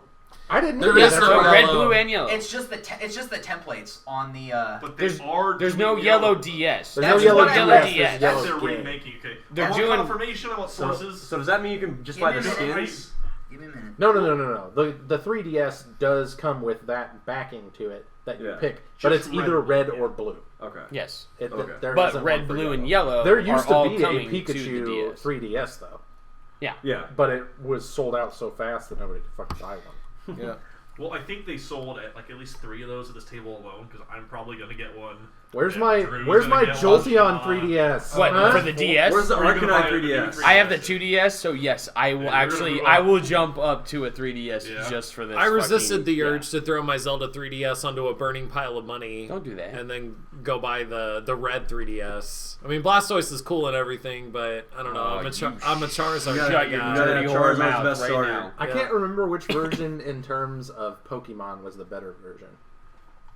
I didn't There either. is That's no why- Red, yellow. blue, and yellow. It's just the templates on the. But they There's are There's doing no yellow DS. There's That's no yellow what I DS. read. There's DS. yellow That's their game. remaking. Okay. They're I want doing- confirmation about So, sources. so does that mean you can just Give buy me the a minute. skins? Give me a minute. No. The 3DS does come with that backing to it that you Yeah. pick, but it's Just either red, red yeah. or blue. Okay. Yes, Okay. There but isn't red, one for blue, and yellow There used are to all be a coming to the Pikachu DS. 3DS though, Yeah. but it was sold out so fast that nobody could fucking buy one. Yeah. Well, I think they sold at least 3 of those at this table alone because I'm probably gonna get one. Where's Yeah, my Drew's Where's gonna my get Jolteon one. 3DS? What Huh? for the DS? Where's the Or you're gonna Arcanine buy a new 3DS? I have the 2DS, so yes, I will Yeah, you're actually. gonna go I up. will jump up to a 3DS Yeah. just for this. I resisted fucking- the yeah. urge to throw my Zelda 3DS onto a burning pile of money. Don't do that. And then go buy the red 3DS. I mean, Blastoise is cool and everything, but I don't know. Oh, I'm a you Charizard gotta- Shut your Yeah, dirty Charizard's whore the mouth best right starter. now. I Yeah. can't remember which version in terms of Pokemon was the better version.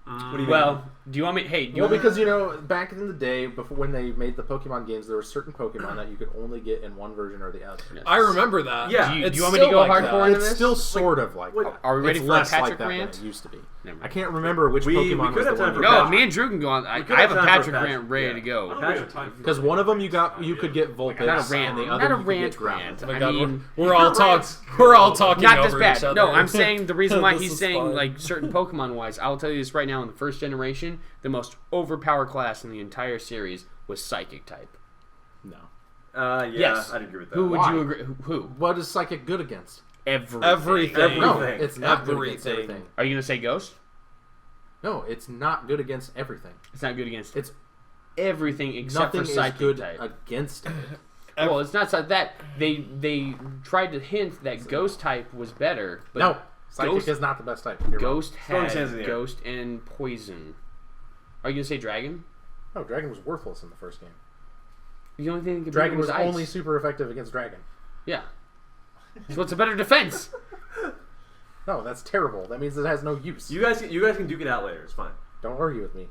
What do you Well, do you want me? Hey, do you Well, want because you know, back in the day, before when they made the Pokemon games, there were certain Pokemon that you could only get in one version or the other. I remember that. Yeah. Do you, It's do you want me to still go like hardcore that. into It's this? still sort of like that. Are we ready It's for a less Patrick like that rant? than it used to be. Never mind. I can't remember which We Pokemon could was have the time one. for No, Patrick. me and Drew can go on. I could have have a time for Patrick Patrick. rant ready Yeah. to I go. don't think we have time for Because that. one of them you could get Vulpix, Not a rant. and the Not other a you could rant get Ground. rant. Oh my I God, mean, we're all talking not this over bad. each other. No, I'm saying the reason why This he's is saying fun. like certain Pokemon wise. I will tell you this right now. In the first generation, the most overpowered class in the entire series was Psychic type. No. Yeah, Yes. I'd agree with that. Who would Why? you agree? Who? What is Psychic good against? Everything. Everything. No, Everything. it's not good against Everything. everything. Are you gonna say Ghost? No, it's not good against everything. It's not good against It's everything except nothing for is Psychic good type. against it. Well, it's not so that they tried to hint that Ghost type was better, but No, Psychic Ghost- is not the best type. You're wrong. Ghost Throwing sands in had the air. Ghost and Poison. Are you gonna say Dragon? No, Dragon was worthless in the first game. The only thing that could Dragon beat it was Ice. only super effective against Dragon. Yeah. So it's a better defense. No, that's terrible. That means it has no use. You guys can duke it out later. It's fine. Don't argue with me.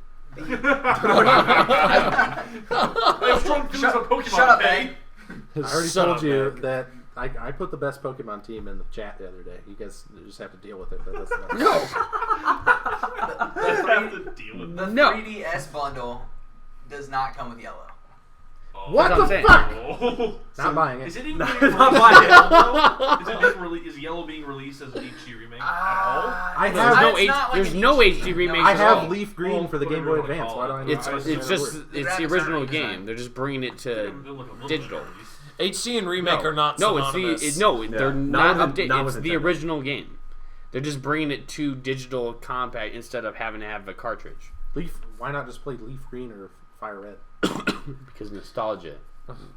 I have strong feelings on Pokemon. Shut up, okay? Meg. I already Shut told up, you man. that I put the best Pokemon team in the chat the other day. You guys just have to deal with it. But that's not No. I have to deal with The that. No. 3DS bundle does not come with yellow. Oh. What That's what the I'm fuck? Oh. Not buying Is it. it even Not being buying released? Is Yellow being released as an HD remake at all? I There's have no It's H- not like there's an no HD. HD remakes I at have all. Leaf Green Well, for the Game Boy whatever you Advance. call Why it. do I know? It's I it's understand just the word. it's the graphics original aren't game. They're just bringing it to It'll look a little digital. better. HD and remake No. are not No, it's synonymous. they're Not not with- updated. not It's with the Nintendo. original game. They're just bringing it to digital compact instead of having to have a cartridge Leaf. Why not just play Leaf Green or Fire Red? because nostalgia.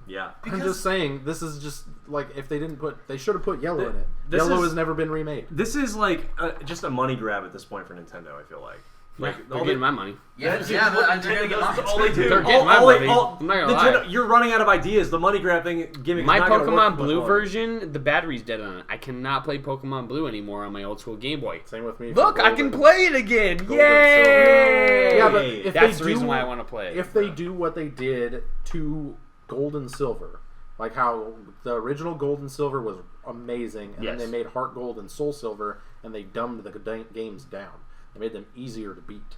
Yeah. I'm just saying. This is just like if they didn't put. They should have put Yellow in it. This Yellow is- has never been remade. This is like just a money grab at this point for Nintendo. I feel like. Like, Like they're all getting the- my money. Yeah, That's yeah, what they're Nintendo gonna get does. mine. That's all they do. They're getting my money. I'm not gonna lie. You're running out of ideas. The money grab thing gimmick. My is not gonna work Pokemon with Blue one. version, the battery's dead on it. I cannot play Pokemon Blue anymore on my old school Game Boy. Same with me. Look, for I can Golden. play it again! Golden Yay! Yeah, but if That's they the reason do- why I want to play it. If they do what they did to Gold and Silver, like how the original Gold and Silver was amazing, and Yes. then they made Heart Gold and Soul Silver, and they dumbed the games down. They made them easier to beat.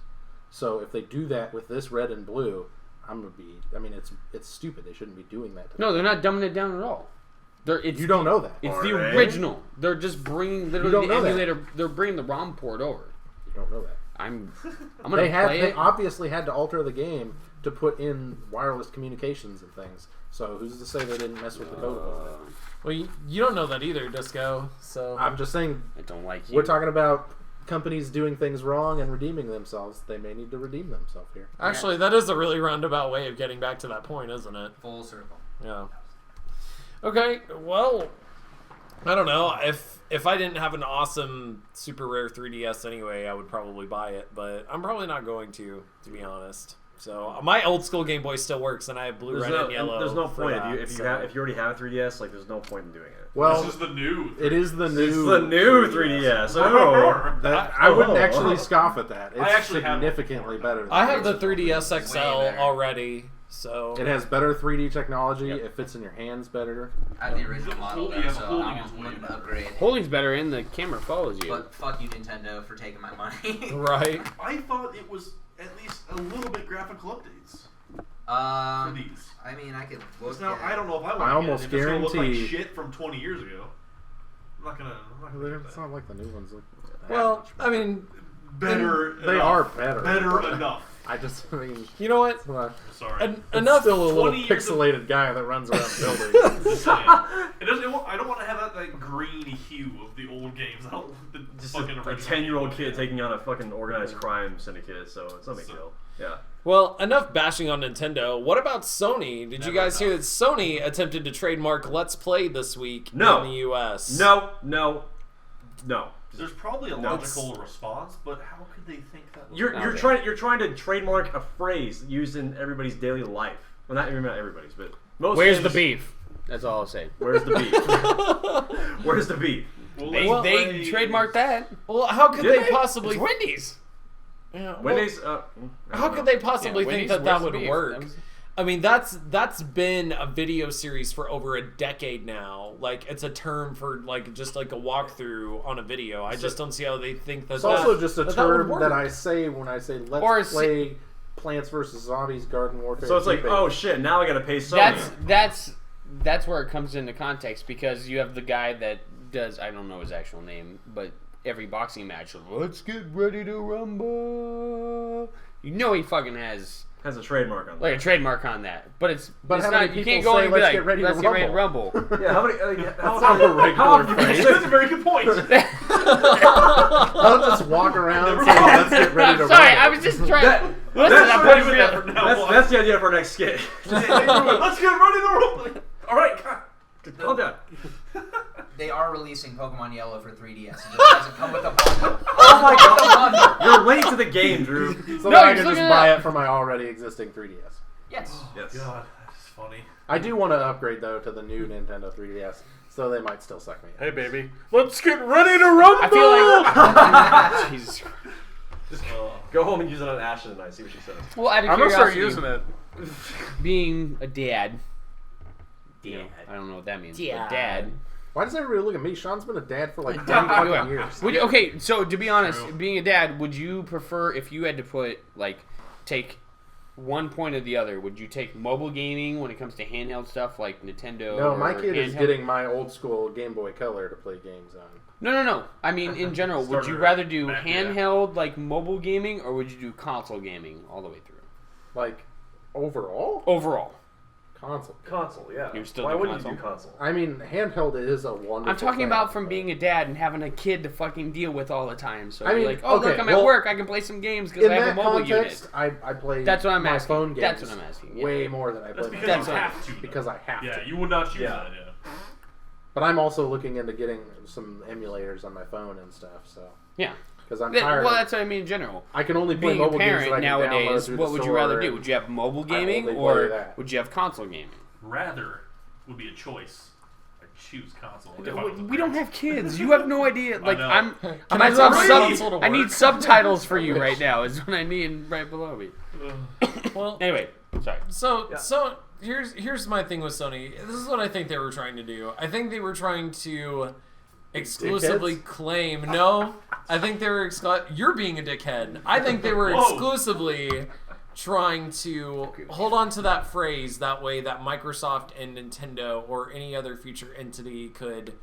So if they do that with this Red and Blue, I'm gonna be. I mean, it's stupid. They shouldn't be doing that. To No, they're not dumbing it down at all. It's you don't know that. It's Are the they? original. They're just bringing literally don't the know that. emulator. They're bringing the ROM port over. You don't know that. I'm gonna They play They it. obviously had to alter the game to put in wireless communications and things. So who's to say they didn't mess with the code a little bit? Well, you don't know that either, Disco. So I'm just saying. I don't like you. We're talking about companies doing things wrong and redeeming themselves, they may need to redeem themselves here. Actually, that is a really roundabout way of getting back to that point, isn't it? Full circle. Yeah. Okay, well, I don't know. If I didn't have an awesome super rare 3DS anyway, I would probably buy it, but I'm probably not going to be honest. So my old school Game Boy still works, and I have blue, red, and yellow. There's no for point that, if you already have a 3DS. Like, there's no point in doing it. Well, this is the new. it is the new. It's the new 3DS. Oh, I wouldn't actually scoff at that. It's I actually have significantly better. Than I have the it. 3DS XL better. already, so It has better 3D technology. It fits in your hands better. I have the original model though, Yeah, so holding I'm is way looking to better. upgrade. Holding's better, and the camera follows you. But fuck you, Nintendo, for taking my money. right. I thought it was at least a little bit graphical updates for these. I mean, I could look Now at I don't know if I want I to almost get it. If it's gonna look guarantee- like shit from 20 years ago. I'm not gonna get It's that. not like the new ones look. Well, I mean, Better. They enough. are better. Better enough. I mean, you know what? it's not- Sorry. it's Enough. still a little 20 years of- pixelated guy that runs around buildings. Just saying. I don't want to have that green hue of the old games. I don't want the Just fucking a original 10-year-old game. kid taking on a fucking organized crime syndicate, so it's no big deal. Yeah. Well, enough bashing on Nintendo. What about Sony? Did you Never guys hear that Sony attempted to trademark Let's Play this week No. in the U.S.? No. There's probably a No. logical response, but how could they think that? Was You're Okay. trying to trademark a phrase used in everybody's daily life. Well, not everybody's, but most. Where's the things- beef? That's all I'll say. Where's the beef? Where's the beef? Well, They, Let's they Play trademarked that. Well, how could Did they they? possibly? It's Wendy's. Yeah, well, Wendy's. I how don't could know. they possibly Yeah, think Wendy's, that where's would the beef? work? That was- I mean, that's been a video series for over a decade now. Like, it's a term for just like a walkthrough on a video. I just don't see how they think that. It's also just a that would term work. that I say when I say Or let's s- play Plants vs Zombies Garden Warfare. So it's like, 2 oh shit, now I gotta pay Sony. That's where it comes into context, because you have the guy that does, I don't know his actual name, but every boxing match, let's get ready to rumble. You know he fucking has Has a trademark on like that. a trademark on that, but it's But it's how many not. You people can't go say, and be "Let's like, get ready to let's get ready to rumble"? rumble. Yeah, how many? That's not a regular often phrase. That's a very good point. I'll just walk around saying, let's get ready I'm to sorry, rumble. I was just trying. That- Listen, that's I'm pretty putting good. real- From now on. That's the idea for our next skit. Let's get ready to roll. All right, Calm down. They are releasing Pokemon Yellow for 3DS. It just doesn't come with a bundle. Oh my god, you're late to the game, Drew. So No, that I you're can looking just at buy that. it for my already existing 3DS. Yes. Yes. God, that's funny. I do want to upgrade though to the new Nintendo 3DS, so they might still suck me in. Hey, baby, let's get ready to rumble. I feel like Jesus Christ. Go home and use it on Ashley tonight. See what she says. Well, out of I'm gonna start curiosity, using it. being a dad. I don't know what that means. Dad. But dad. Why does everybody look at me? Sean's been a dad for like 10 Yeah. fucking years. Would you, okay, so to be honest, True. being a dad, would you prefer, if you had to put take one point or the other, would you take mobile gaming when it comes to handheld stuff like Nintendo? No, my or kid is handheld? getting my old school Game Boy Color to play games on. No. I mean, in general, would you Starter rather do Mac, yeah. handheld like mobile gaming, or would you do console gaming all the way through? Like, overall? Overall, Console, yeah. You're still Why do wouldn't you console? do console? I mean, handheld is a wonderful I'm talking thing, about from but- being a dad and having a kid to fucking deal with all the time. So I you're mean, like, oh look, okay, I'm well, at work, I can play some games because In I have a that mobile context, unit. I play That's what I'm my asking. phone games That's what I'm asking, yeah. way more than I That's play because my That's you what- have to. because I have Yeah, to. you would not choose Yeah. that. Yeah. But I'm also looking into getting some emulators on my phone and stuff, so. Yeah. Because I'm Well, tired. that's what I mean in general. I can only play Being a mobile games that parent I can download nowadays, through what the would you store rather do? and- Would you have mobile I gaming only play or that. would you have console gaming? Rather would be a choice. I choose console. if I was a We don't parent. have kids. You have no idea. Like know. I'm. Can I I might as well tell have my sub- console to I need work? subtitles for you right now. Is what I need right below me. Well, Anyway, sorry. So here's my thing with Sony. This is what I think they were trying to do. I think they were trying to exclusively Dickheads? claim. No, I think they were. You're being a dickhead. I think they were Whoa. exclusively trying to hold on to that phrase that way that Microsoft and Nintendo or any other future entity could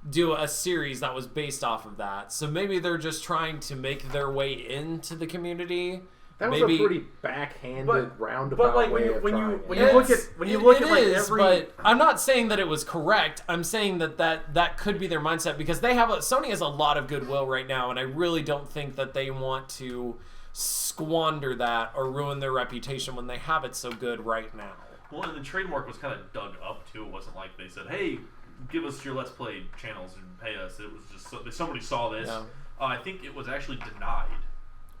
do a series that was based off of that. So maybe they're just trying to make their way into the community That was maybe, a pretty backhanded, But roundabout like way of when trying you it. when you look at like is, every. but I'm not saying that it was correct. I'm saying that could be their mindset because Sony has a lot of goodwill right now, and I really don't think that they want to squander that or ruin their reputation when they have it so good right now. Well, and the trademark was kind of dug up too. It wasn't like they said, "Hey, give us your Let's Play channels and pay us." It was just somebody saw this. Yeah. I think it was actually denied.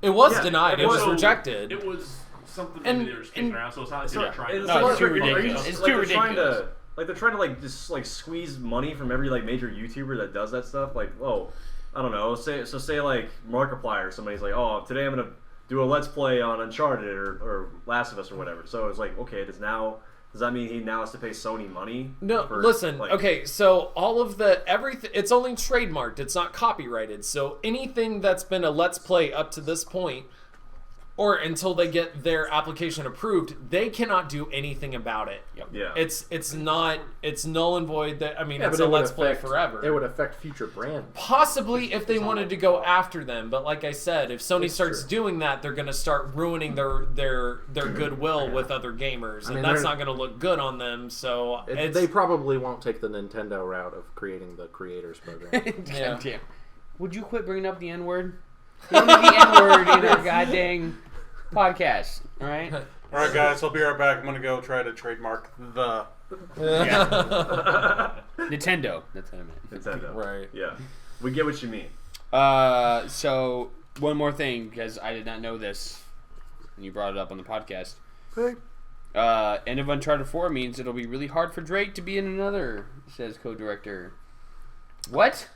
It was Yeah, denied. It was So, rejected. It was something And- maybe they were kicking around, so it's not like they were trying to. No, it's too are you ridiculous. just- It's like, too they're trying ridiculous. to- Like they're trying to like just like squeeze money from every like major YouTuber that does that stuff. Like, whoa, I don't know. Say like Markiplier or somebody's like, oh, today I'm gonna do a Let's Play on Uncharted or Last of Us or whatever. So it's like, okay, does that mean he now has to pay Sony money? No, for, listen. like- Okay, so all of everything, it's only trademarked. It's not copyrighted. So anything that's been a Let's Play up to this point, or until they get their application approved, they cannot do anything about it. Yep. Yeah. It's null and void. That I mean, Yeah, it's but a it would Let's Play affect- forever. It would affect future brand. Possibly if they wanted to go after them, but like I said, if Sony It's starts true. doing that, they're going to start ruining their goodwill with other gamers, and mean, that's they're- not going to look good on them. So They probably won't take the Nintendo route of creating the creators program. Yeah. Goddamn. Would you quit bringing up the N word? Only the N word in our goddamn podcast. All right. All right, guys, I'll be right back. I'm going to go try to trademark the... Nintendo. That's what I meant. Nintendo. Right. Yeah. We get what you mean. So one more thing, because I did not know this, and you brought it up on the podcast. End of Uncharted 4 means it'll be really hard for Drake to be in another, says co-director. What?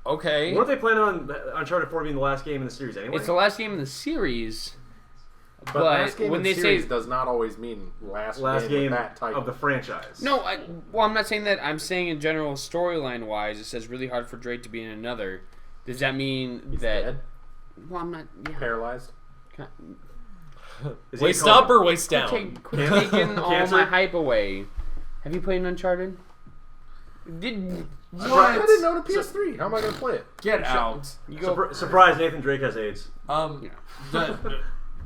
Okay. Weren't they planning on Uncharted 4 being the last game in the series anyway? It's the last game in the series. But But last game when in they series say does not always mean last last game game with that title. of the franchise. no, I'm not saying that. I'm saying in general, storyline wise, it says really hard for Drake to be in another. Does that mean He's that? dead, Well, I'm not. Yeah. paralyzed. Is he Waist a up or waist down? Quit taking all Cancer? my hype away. Have you played Uncharted? I I didn't own a PS3. How am I going to play it? Get out. You go. Surprise! Nathan Drake has AIDS.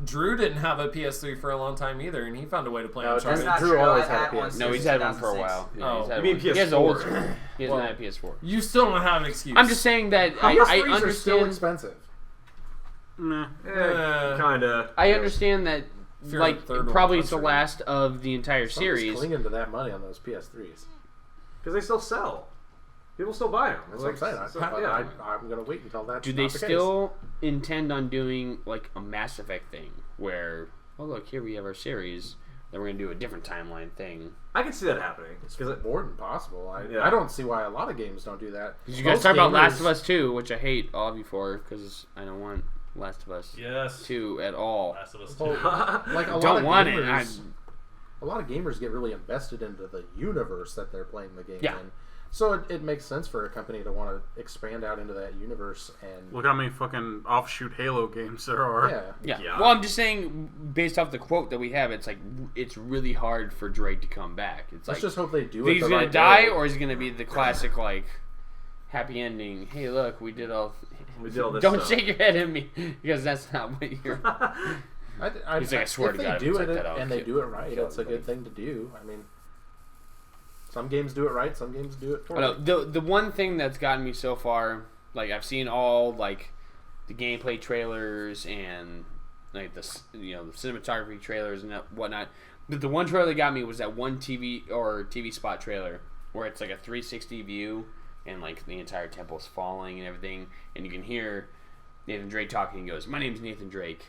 Drew didn't have a PS3 for a long time either, and he found a way to play No, Uncharted. That's not Drew true. always I've had a had one PS3. since No, he's had one for a 2006. while. Yeah, Oh. he's had You mean one. He has the PS4? old school. He hasn't Well, had a PS4. You still don't have an excuse. I'm just saying that I PS3s are still understand. expensive. Meh. Kinda. I understand that. If you're Like the third one, probably it's the that's last of the entire Someone's series. clinging to that money on those PS3s. Because they still sell. People still buy them. That's what I'm saying. I'm going to wait until that's Do they not the still intend on doing like a Mass Effect thing where, oh look, here we have our series, then we're gonna do a different timeline thing? I can see that happening. case. Because It's more than possible. Yeah. I don't see why a lot of games don't do that. You guys Most talk about gamers- Last of Us 2, which I hate all of you for because I don't want Last of Us Yes. 2 at all. Last of Us Well, 2. like a lot Don't of want it. gamers, a lot of gamers get really invested into the universe that they're playing the game Yeah. in. So it makes sense for a company to want to expand out into that universe and Look how many fucking offshoot Halo games there are. yeah. Yeah. Well, I'm just saying, based off the quote that we have, it's like it's really hard for Drake to come back. It's Let's like just hope they do think it. he's the gonna right die, way. or is he gonna be the classic like happy ending? Hey, look, we did all. we did all this Don't stuff. shake your head at me because that's not what you're. He's like, I swear if to they God, if do it's it like that, I'll and they kill- do it right, kill it's a good everybody. thing to do. I mean, some games do it right, some games do it I poorly. know, the one thing that's gotten me so far, like I've seen all like the gameplay trailers and like the the cinematography trailers and whatnot. But the one trailer that got me was that one TV spot trailer where it's like a 360 view and like the entire temple's falling and everything, and you can hear Nathan Drake talking. He goes, "My name's Nathan Drake.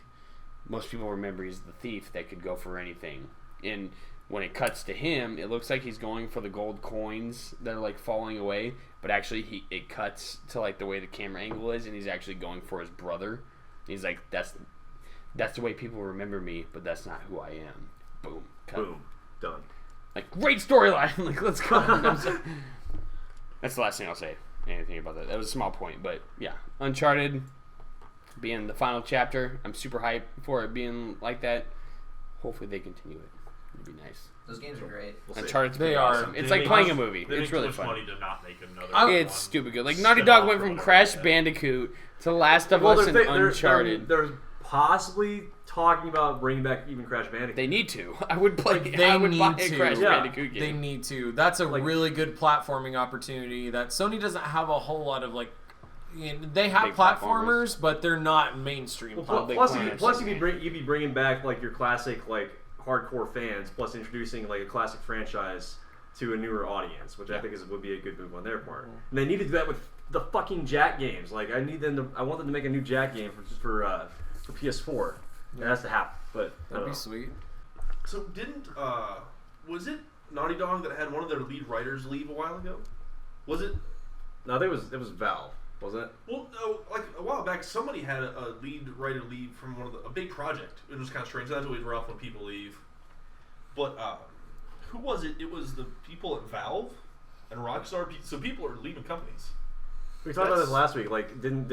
Most people remember he's the thief that could go for anything." And when it cuts to him, it looks like he's going for the gold coins that are like falling away, but actually it cuts to like the way the camera angle is, and he's actually going for his brother. He's like, that's the way people remember me, but that's not who I am. Boom. Cut. Boom. Done. Like, great storyline. Like, let's go. That's the last thing I'll say. Anything about that. That was a small point, but yeah. Uncharted being the final chapter. I'm super hyped for it being like that. Hopefully they continue it. It'd be nice. Those games are great. We'll see. Uncharted's They pretty are. awesome. It's They like make playing too a movie. They It's make too really much fun. money to not make another. It's one stupid good. Like Naughty Dog went from spin-off or Crash whatever. Bandicoot to Last of Well, Us and Uncharted. There's possibly talking about bringing back even Crash Bandicoot. They need to. I would play. They I would need buy a to. Crash Yeah. Bandicoot game. They need to. That's a Like- really good platforming opportunity that Sony doesn't have a whole lot of, like, they have Big platformers, but they're not mainstream. Well, big plus, planners. you'd be bringing back like your classic like hardcore fans, plus introducing like a classic franchise to a newer audience, which I think would be a good move on their part. And they need to do that with the fucking Jack games. Like I want them to make a new Jack game for PS4. It has to happen, but That'd be sweet. So didn't was it Naughty Dog that had one of their lead writers leave a while ago? Was it? no, I think it was Valve, wasn't it? Well, no, like a while back, somebody had a lead writer leave from a big project. It was kind of strange. That's always rough when people leave. But who was it? It was the people at Valve and Rockstar. So people are leaving companies. We talked about this last week. Like, didn't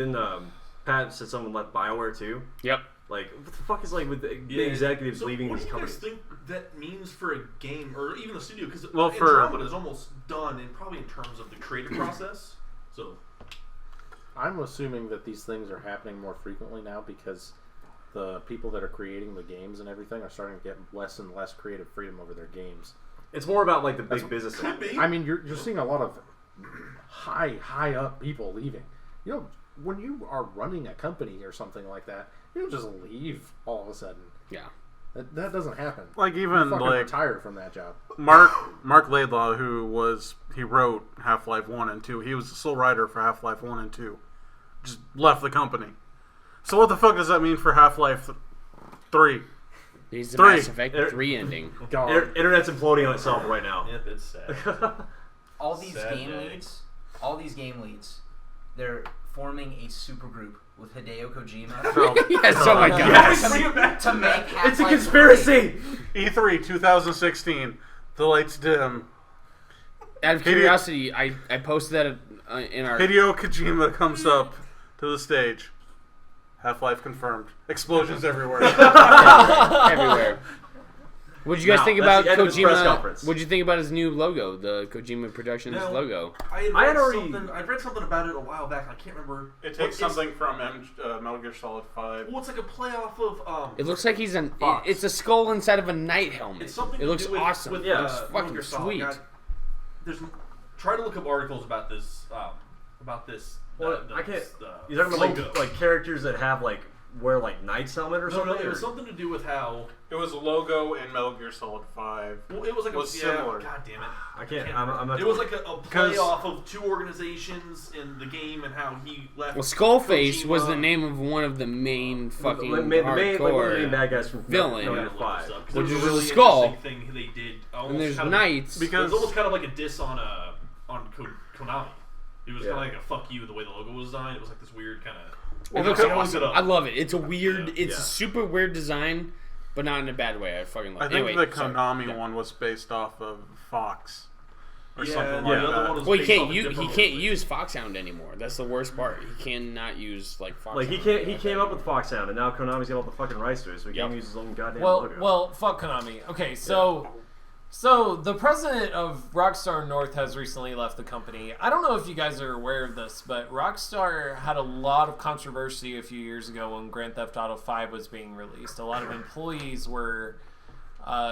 Pat said someone left BioWare too? Yep. Like, what the fuck is like with the executives so leaving what these do you companies? guys think that means for a game or even the studio? Because Well, for- Andromeda is almost done, and probably in terms of the creative process. So I'm assuming that these things are happening more frequently now because the people that are creating the games and everything are starting to get less and less creative freedom over their games. It's more about like the big business. could be. I mean, you're seeing a lot of high up people leaving. You know, when you are running a company or something like that, you don't just leave all of a sudden. Yeah. That doesn't happen. Like You even fucking like retire from that job. Mark Laidlaw, he wrote Half-Life 1 and 2. He was the sole writer for Half-Life 1 and 2. Just left the company. So what the fuck does that mean for Half-Life 3? He's the 3. Mass Effect 3 ending. God. Internet's imploding on itself right now. yep, it's sad. All these Sad game day. leads, they're forming a supergroup with Hideo Kojima Yes. Oh my god. Yes. Bring it back to make Half-Life It's a conspiracy. E3 2016. The lights dim. Out of curiosity, I posted that in our. Hideo Kojima comes up to the stage. Half-Life confirmed. Explosions everywhere. everywhere. What did you guys Now, think that's about the end of his press Kojima? conference. What did you think about his new logo, the Kojima Productions Now, logo? I I had read already- something. I read something about it a while back. I can't remember. It takes What is- something from Metal Gear Solid 5. Well, it's like a play off of. It looks like he's an. Fox. It's a skull inside of a knight helmet. It's something It to looks do with, awesome. With, Yeah, it looks Metal fucking Gear Solid. sweet. God, try to look up articles about this. Well, the- I can't. the You're talking about logo. like characters that have like wear like knight's helmet or No, something. it was or- something to do with how. It was a logo in Metal Gear Solid 5. Well, it was like Was a similar. God damn it! I can't. I'm not. It was like a play Because- off of two organizations in the game and how he left. Well, Skullface was Kojima. the name of one of the main fucking the main, like, one of the hardcore. main bad guys from villain. Metal Yeah, Gear look 5. this up, 'cause Which it was is a a really skull. interesting thing they did. Almost And there's kind knights. It Because was almost kind of like a diss on Konami. It was Yeah. kind of like a fuck you the way the logo was designed. It was like this weird kind of. It looks awesome. I love it. It's a weird. Yeah. It's a super weird design, but not in a bad way. I fucking love I it. think Anyway, the sorry. Konami Yeah. one was based off of Fox. Or Yeah, something the like other that. one was Well, he based can't off a use. He different can't one. use Foxhound anymore. That's the worst part. He cannot use like Foxhound. Like he came up with Foxhound, and now Konami's got all the fucking rights to it, so he can't use his own goddamn logo. Well, fuck Konami. Okay, so the president of Rockstar North has recently left the company. I don't know if you guys are aware of this, but Rockstar had a lot of controversy a few years ago when Grand Theft Auto 5 was being released. A lot of employees were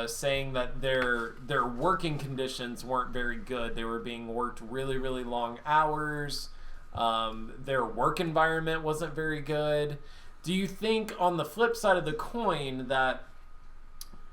saying that their working conditions weren't very good. They were being worked really, really long hours. Their work environment wasn't very good. Do you think, on the flip side of the coin, that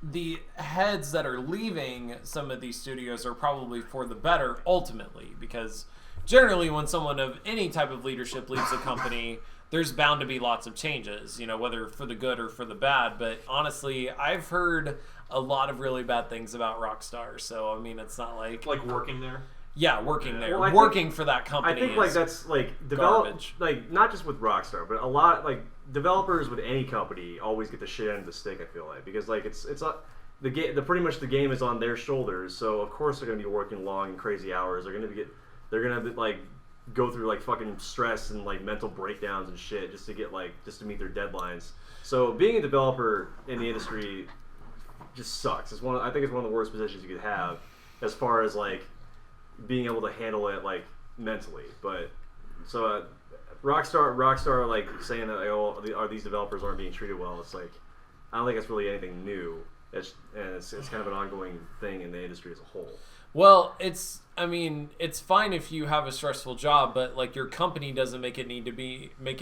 the heads that are leaving some of these studios are probably for the better ultimately? Because generally when someone of any type of leadership leaves a company, there's bound to be lots of changes, you know, whether for the good or for the bad. But honestly, I've heard a lot of really bad things about Rockstar, so I mean, it's not like working there. working there, Well, I working for that company. I think like is that's like garbage. like not just with Rockstar, but a lot like developers with any company always get the shit end of the stick. I feel like because like it's the game. Pretty much the game is on their shoulders, so of course they're gonna be working long and crazy hours. They're gonna like go through like fucking stress and like mental breakdowns and shit just to meet their deadlines. So being a developer in the industry just sucks. I think it's one of the worst positions you could have as far as like being able to handle it like mentally. But so Rockstar like saying that like, oh, these developers aren't being treated well. It's like I don't think it's really anything new. It's kind of an ongoing thing in the industry as a whole. Well, it's fine if you have a stressful job, but like your company doesn't make it need to make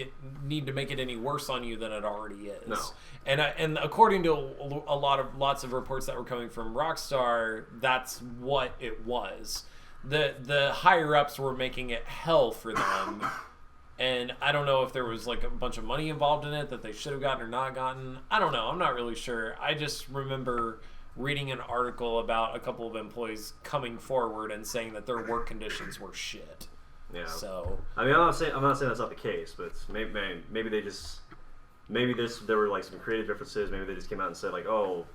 it any worse on you than it already is. No. And according to lots of reports that were coming from Rockstar, that's what it was. The higher ups were making it hell for them. And I don't know if there was like a bunch of money involved in it that they should have gotten or not gotten. I don't know. I'm not really sure. I just remember reading an article about a couple of employees coming forward and saying that their work conditions were shit. Yeah. So I mean, I'm not saying that's not the case, but maybe there were like some creative differences. Maybe they just came out and said like, oh,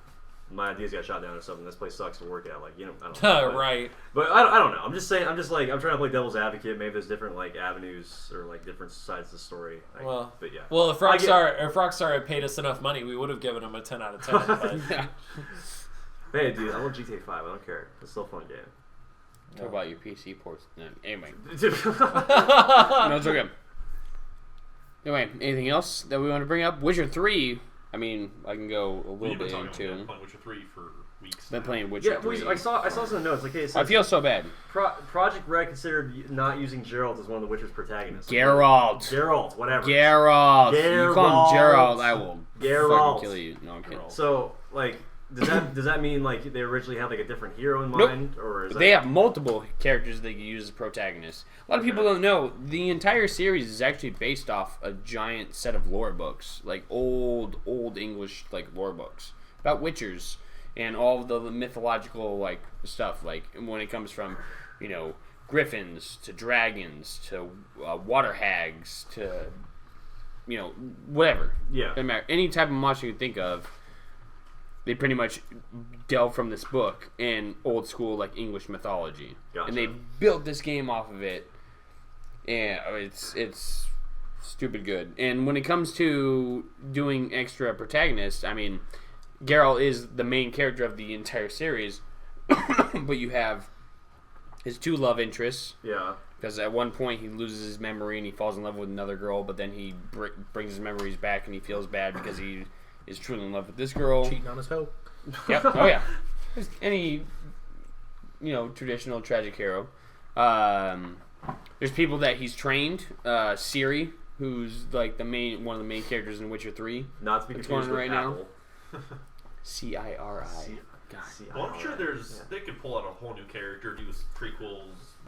my ideas got shot down or something. This place sucks to work at. Like, I don't know. right. But I don't know. I'm just saying. I'm trying to play devil's advocate. Maybe there's different like avenues or like different sides of the story. But yeah. Well, if Rockstar had paid us enough money, we would have given them a 10 out of 10. But Yeah. Hey, dude, I love GTA 5. I don't care. It's still a fun game. Talk about your PC ports. No, anyway. Dude. No, it's okay. Anyway, anything else that we want to bring up? Witcher 3. I mean, I can go a little You've been bit talking into. about playing Witcher 3 for weeks. Been playing Witcher Yeah, 3. I saw some notes. Like, hey, it I says feel so bad. Project Red considered not using Geralt as one of the Witcher's protagonists. Geralt. Geralt, whatever. Geralt. You call him Geralt, I will Geralt. fucking kill you. No, I'm kidding. So, like, does that mean like they originally had like a different hero in mind, or is They have multiple characters they can use as protagonists. A lot of people don't know the entire series is actually based off a giant set of lore books, like old English like lore books about witchers and all of the mythological like stuff. Like when it comes from, griffins to dragons to water hags to whatever. Yeah. Doesn't matter. Any type of monster you can think of. They pretty much delve from this book and old school like English mythology, Gotcha. and they built this game off of it. And it's stupid good. And when it comes to doing extra protagonists, I mean, Geralt is the main character of the entire series, but you have his two love interests. Yeah. Because at one point he loses his memory and he falls in love with another girl, but then he brings his memories back and he feels bad because he is truly in love with this girl. Cheating on his hoe. Yep. Oh yeah. Just any, traditional tragic hero. There's people that he's trained. Ciri, who's like one of the main characters in Witcher 3. Not to be What's confused going with on right Apple. Ciri. God. Well, I'm sure they could pull out a whole new character, do prequels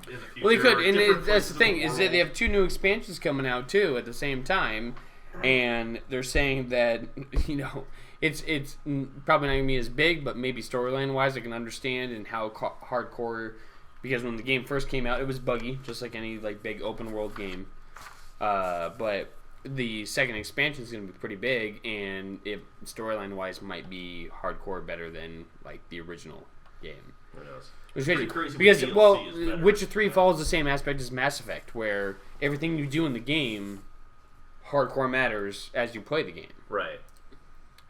in the future. Well, they could, and different that's the places thing in is that world. they have 2 new expansions coming out too at the same time, and they're saying that it's probably not gonna be as big, but maybe storyline wise, I can understand and how hardcore. Because when the game first came out, it was buggy, just like any like big open world game. But the second expansion is gonna be pretty big, and it storyline wise might be hardcore better than like the original game. Who knows? Which is Pretty crazy crazy because when DLC is better. Witcher 3 follows the same aspect as Mass Effect, where everything you do in the game, hardcore matters as you play the game. Right.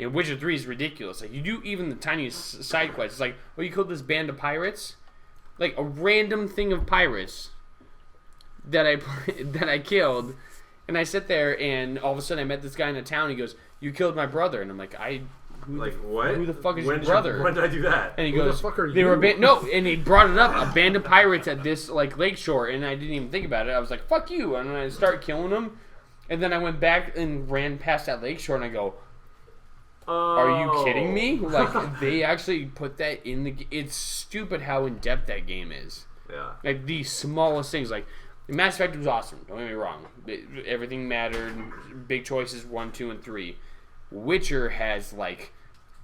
And Witcher 3 is ridiculous. Like you do even the tiniest side quests. It's like, oh, you killed this band of pirates, like a random thing of pirates that I killed, and I sit there and all of a sudden I met this guy in a town. He goes, "You killed my brother," and I'm like, What? Who the fuck is When your did brother? When did I do that? And he Who the goes, fuck are "They were you?" no," and he brought it up, a band of pirates at this like lakeshore, and I didn't even think about it. I was like, "Fuck you," and I started killing them, and then I went back and ran past that lakeshore, and I go, "Are you kidding me?" Like they actually put that in the. It's stupid how in depth that game is. Yeah. Like the smallest things, like Mass Effect was awesome. Don't get me wrong. Everything mattered. Big choices 1, 2, and 3. Witcher has like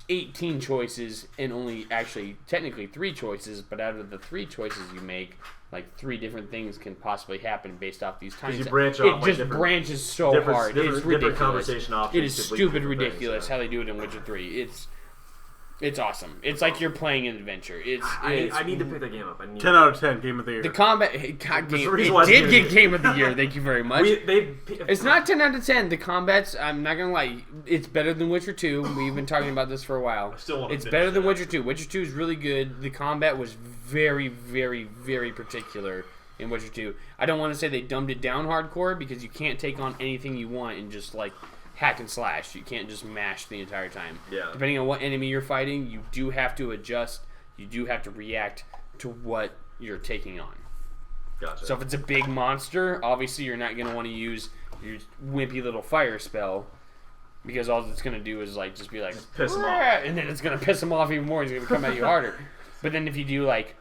18 choices and only actually technically 3 choices, but out of the 3 choices you make, like 3 different things can possibly happen based off these tiny. you branch it off, like, just different- branches so different- hard. different- It's different ridiculous. conversation options It is to lead stupid different things, ridiculous yeah. how they do it in Witcher 3. It's awesome. It's like you're playing an adventure. I need to pick that game up. 10 out of 10, game of the year. The combat God, There's game. a reason It why it's did Game of get the Year. Game of the Year. Thank you very much. It's not 10 out of 10. The combats, I'm not gonna lie, it's better than Witcher 2. We've been talking about this for a while. still wanna It's finish better than that. Witcher 2. Witcher 2 is really good. The combat was very, very, very particular in Witcher 2. I don't want to say they dumbed it down hardcore because you can't take on anything you want and just like hack and slash. You can't just mash the entire time. Yeah. Depending on what enemy you're fighting, you do have to adjust. You do have to react to what you're taking on. Gotcha. So if it's a big monster, obviously you're not going to want to use your wimpy little fire spell, because all it's going to do is like just be like, piss him off. and then it's going to piss him off even more. He's going to come at you harder. But then if you do like,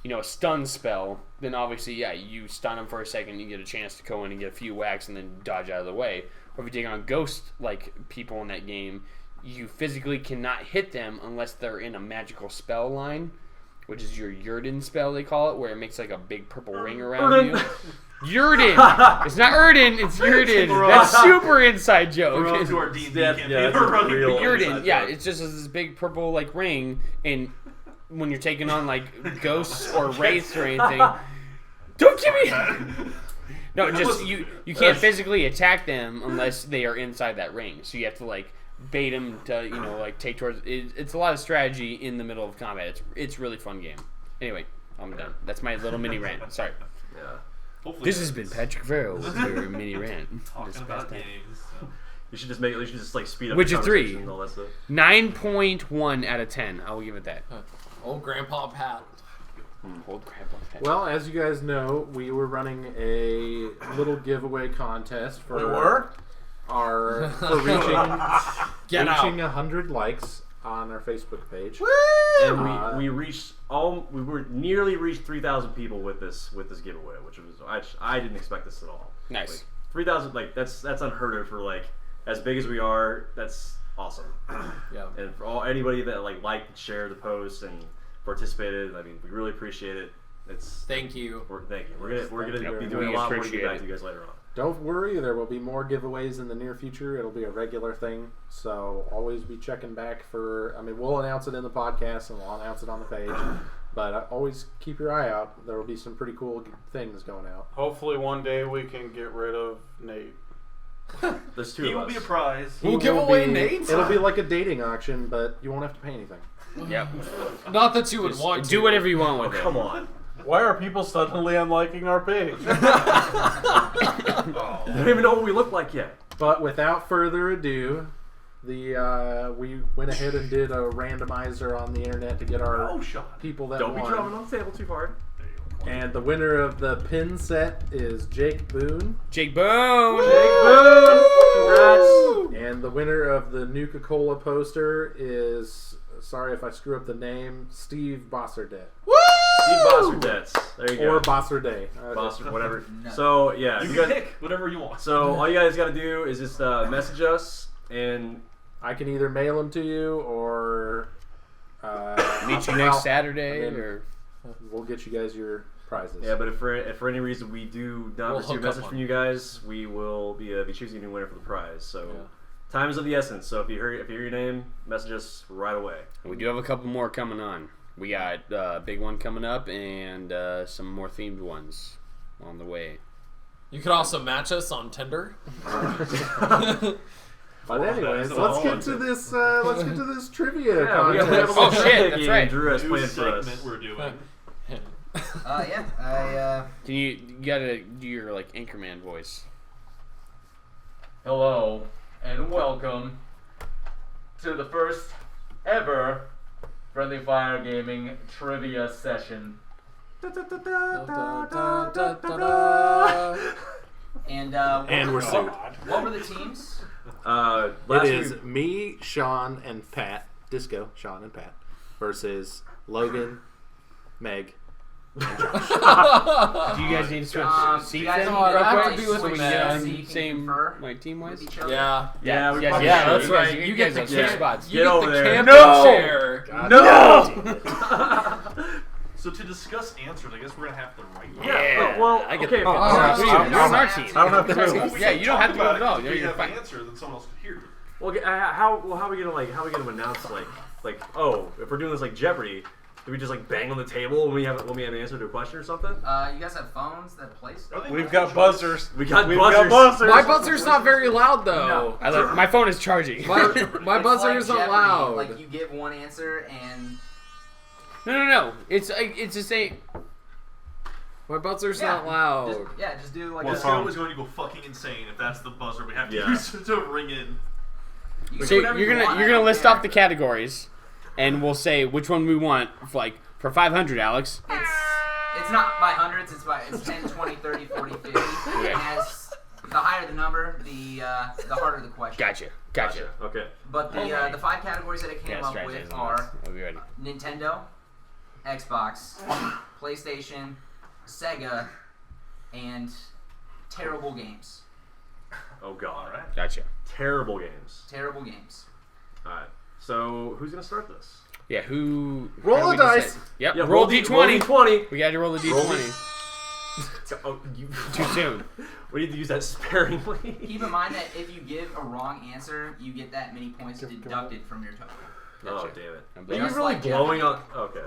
a stun spell, then obviously, yeah, you stun him for a second, you get a chance to go in and get a few whacks and then dodge out of the way. Or if you take on ghost like people in that game, you physically cannot hit them unless they're in a magical spell line, which is your Yurden spell, they call it, where it makes like a big purple ring around you. Yurden! It's not Erden, it's Yurden. That's super inside joke. We're on to our D&D campaign. that's We're running real. big. Yurden, yeah, it's just this big purple like ring, and when you're taking on like ghosts or wraiths or anything, don't give me. No, just you can't physically attack them unless they are inside that ring. So you have to like bait them to like take towards. It's a lot of strategy in the middle of combat. It's a really fun game. Anyway, I'm done. That's my little mini rant. Sorry. Yeah. Hopefully This has been Patrick Farrell with your mini rant. talking about games. So. You should just like speed up. Witcher the 3. conversation and all that stuff. 9.1 out of 10. I will give it that. Old Grandpa Pat. Hold crap on that. Well, as you guys know, we were running a little giveaway contest for Get reaching out. 100 likes on our Facebook page. And we nearly reached 3,000 people with this giveaway, which was I didn't expect this at all. Nice. Like, 3,000, like that's unheard of for like as big as we are. That's awesome. Yeah. And for anybody that liked and shared the post and participated, I mean, we really appreciate it. Thank you. Thank you. We're gonna Yep, be doing we a lot more to appreciate get back it. to you guys later on. Don't worry, there will be more giveaways in the near future. It'll be a regular thing, so always be checking back for. I mean, we'll announce it in the podcast and we'll announce it on the page, but always keep your eye out. There will be some pretty cool things going out. Hopefully one day we can get rid of Nate. There's two He of will us. be a prize. We'll He give will away be- Nate's? It'll be like a dating auction, but you won't have to pay anything. Yep. Not that you would want to. Do whatever you want Oh, with it. come on. Why are people suddenly unliking our page? I don't even know what we look like yet. But without further ado, we went ahead and did a randomizer on the internet to get our Oh, shot. people that Don't be won. drumming on the table too hard. There you go. And the winner of the pin set is Jake Boone. Jake Boone. Boone! Congrats! And the winner of the Nuka-Cola poster is, sorry if I screw up the name, Steve Bosserdet. Steve Bosserdets. There you go. Or Bosserday. Bosserd, whatever. No. So, yeah. You you can guys, pick whatever you want. so, all you guys got to do is just message us and I can either mail them to you or Meet you well, next Saturday, I mean, or we'll get you guys your prizes. yeah, but if for any reason we do not We'll receive a hook up message on from you guys, we will be choosing a new winner for the prize. So Yeah. time is of the essence. So if you hear your name, message us right away. we do have a couple more coming on. We got a big one coming up and some more themed ones on the way. You could also match us on Tinder. But anyways, that's let's all get I'm to doing. this. Let's get to this trivia Yeah, we have a contest. little Oh, shit, trivia that's game right. Drew has New planned for segment us. we're doing. Yeah, I Can you gotta do your like Anchorman voice? Hello and welcome to the first ever Friendly Fire Gaming trivia session. And we're sued. what were the teams? It Last is week- me, Sean, and Pat. Disco, Sean, and Pat versus Logan, Meg. Do you guys need to switch Do you seats guys in need real to, I have quick to be so with we can Meg. get so you on can same confer like team wise? with each other? Yeah. Yeah, we yes, probably yeah, should. that's right. You You guys get on the switch camp- spots. You Get get over the there. camping No! chair. No! So to discuss answers, I guess we're gonna have to write. Yeah. well, I get okay. the Oh, you're on our I team. have I don't have to Well, move. we Yeah, can you don't talk have to about move at all. it, Yeah, if we you're have fine. an answer, then someone else can hear you. Well, how are we gonna announce like oh, if we're doing this like Jeopardy, do we just like bang on the table when we have an answer to a question or something? You guys have phones that play Are stuff? they We've multiple got choice? buzzers. We got We've buzzers. got buzzers. My buzzer's not very loud though. My phone is charging. My It's buzzer like is not Jeopardy, loud. Like you give one answer and No. It's the same. My buzzer's Yeah, not loud. Just do like Well, a. Disco is going to go fucking insane if that's the buzzer we have to Yeah. use to ring in. You can So do whatever you're you want, I gonna don't list care. off the categories, and we'll say which one we want. For 500, Alex. It's not by hundreds. It's 10, 20, 30, 40, 50. It has the higher the number, the harder the question. Gotcha. Okay. But the 5 categories that it came up with are I'll be ready. Nintendo, Xbox, PlayStation, Sega, and terrible games. Oh god. Alright. Gotcha. Terrible games. Terrible games. All right. So who's gonna start this? Yeah, who... Roll how do the we dice. decide? Yep, Yeah, roll D20. D20. D20. We gotta roll the Roll D20. Oh, you. Too soon. We need to use that sparingly. Keep in mind that if you give a wrong answer, you get that many points deducted from your total. Oh damn it! I'm Are you Just really like blowing Jeopardy. on? Okay.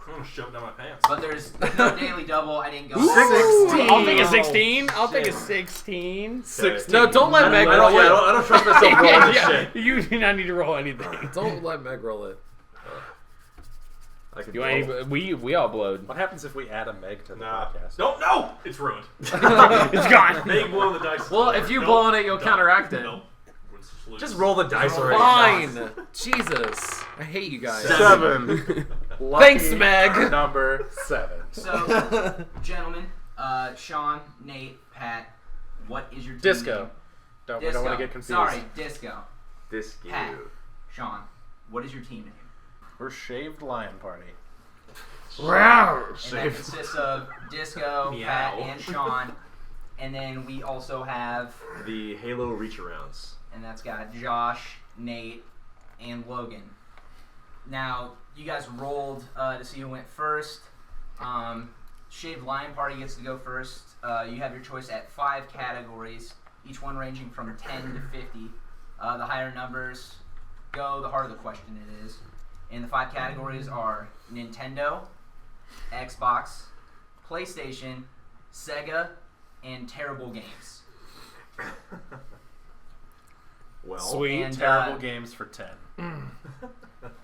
I'm gonna shove down my pants. But there's no daily double. I didn't go. I'll take a Wow. 16. I'll take a 16. No, don't let Meg I roll don't, it. I don't trust myself rolling this shit. You do not need to roll anything. Don't let Meg roll it. I could You want any, we all blowed. What happens if we add a Meg to the podcast? No! It's ruined. It's gone. They blow the dice. Well, if you Nope. blow on it, you'll Nope. counteract it. Nope. Just roll the dice already. Fine. Jesus. I hate you guys. 7. Thanks, Meg. Number 7. So, gentlemen, Sean, Nate, Pat, what is your team Disco. name? We don't want to get confused. Sorry, Disco. Disco. Pat, Sean, what is your team name? We're Shaved Lion Party. Wow. And that consists of Disco, Pat, and Sean. And then we also have, The Halo reach arounds. and that's got Josh, Nate, and Logan. Now, you guys rolled to see who went first. Shaved Lion Party gets to go first. You have your choice at 5 categories, each one ranging from 10 to 50. The higher numbers go, the harder the question it is. And the 5 categories are Nintendo, Xbox, PlayStation, Sega, and terrible games. Well, Sweet. And, Terrible games for 10.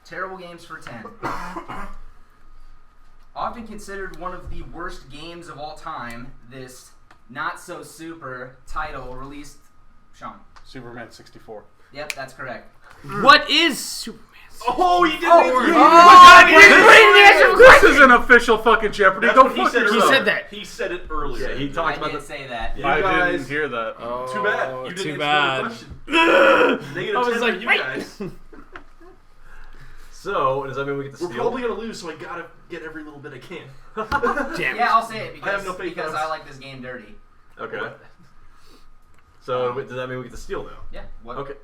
Terrible games for 10. Often considered one of the worst games of all time, this not so super title released. Sean. Superman 64. Yep, that's correct. What is Superman? Oh, you didn't This is an official fucking Jeopardy. That's Don't what he fuck said yourself. He said that. He said it earlier. yeah, he I talked about did the. say that. You I guys, didn't hear that. Oh, Too bad. You didn't too answer bad. the question. Negative I was 10 like, for you wait. guys. So does that mean we get to We're steal? probably gonna lose, so I gotta get every little bit I can. Damn. Yeah, I'll say it I have because, no faith because in us. I like this game dirty. Okay. So does that mean we get to steal now? Yeah. What? Okay.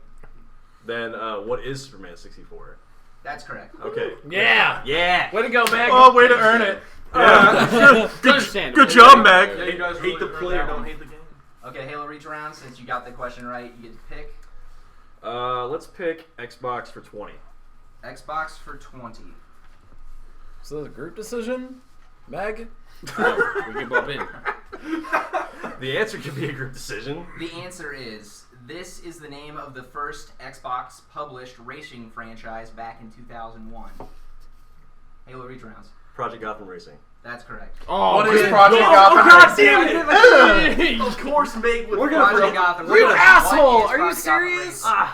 Then what is Superman 64? That's correct. Okay. Yeah. Yeah. Way to go, Meg. Oh, way to earn it. Understandable. Good job, Meg. Yeah, you guys Hate really the earned play or that don't one. hate the game. Okay, Halo Reach Around, since you got the question right, you get to pick. Let's pick Xbox for 20. Xbox for 20. So that's a group decision? Meg? We can bump in. The answer could be a group decision. The answer is, this is the name of the first Xbox published racing franchise back in 2001. Halo Reach Rounds. Project Gotham Racing. That's correct. Oh, What is good. Project Gotham? God damn it! Of course, Meg would. We're gonna Project Gotham You Racing. asshole! What is Are you Project Gotham serious? Racing?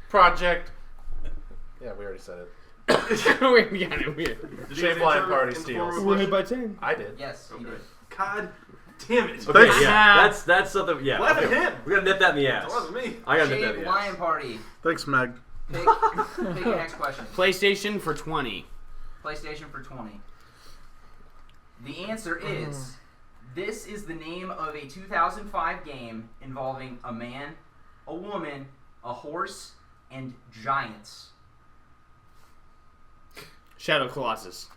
Project. Yeah, we already said it. We got it. Did you Shaved guys Lion answer Party in the steals. form of a question? by 10. I did. Yes, you did. God damn it. Okay, Thanks. yeah, that's something. Yeah, Laugh at okay. him. We're gonna nip that in the ass. That wasn't me. I gotta nip that in Shaved the Lion ass. Party. Thanks, Meg. Pick your next question. PlayStation for 20. PlayStation for 20. The answer is, this is the name of a 2005 game involving a man, a woman, a horse, and giants. Shadow Colossus.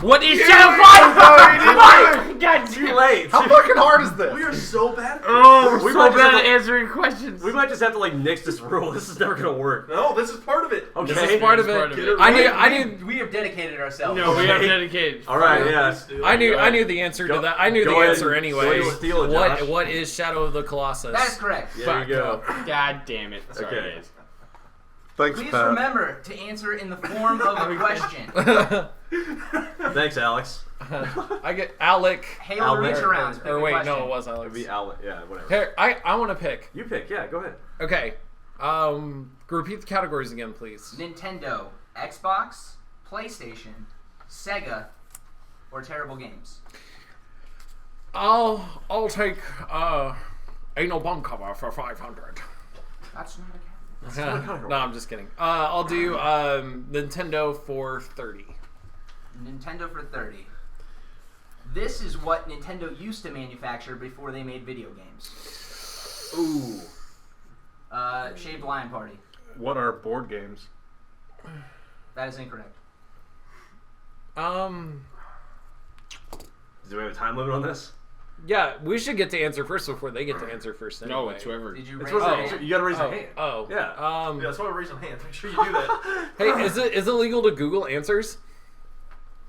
What is Shadow Colossus? God Too damn. late. How fucking hard is this? We are so bad. Oh, we're We so might just bad have at to- answering questions. We might just have to like nix this rule. This is never gonna work. No, this is part of it. Okay. This is part of Part it. of it. I knew We have dedicated ourselves. No, we have Okay. dedicated. All right. Yeah. I knew the answer to that. I knew Go the ahead answer and- anyway. go ahead and steal it, Josh. What is Shadow of the Colossus? That is correct. There you go. God damn it. Sorry, Okay. guys. Thanks, Please remember to answer in the form of a question. Thanks, Alex. I get Alec. Halo reach arounds. Pick Or a wait, question. no, it was It'd Alex. be Allen. Yeah, whatever. Here, I want to pick. You pick. Yeah, go ahead. Okay. Repeat the categories again, please. Nintendo, Xbox, PlayStation, Sega, or terrible games. I'll take anal bum cover for 500. That's not a No, I'm just kidding. I'll do Nintendo for 30. Nintendo for 30. This is what Nintendo used to manufacture before they made video games. Ooh. Shaved Lion Party. What are board games? That is incorrect. Do we have a time limit on this? Yeah, we should get to answer first before they get to answer first. Anyway. No, it's whoever. Did you It's raise what- your hand? You gotta raise your hand. Oh. Yeah. Yeah, that's why we're raising hands. Make sure you do that. Hey, is it legal to Google answers?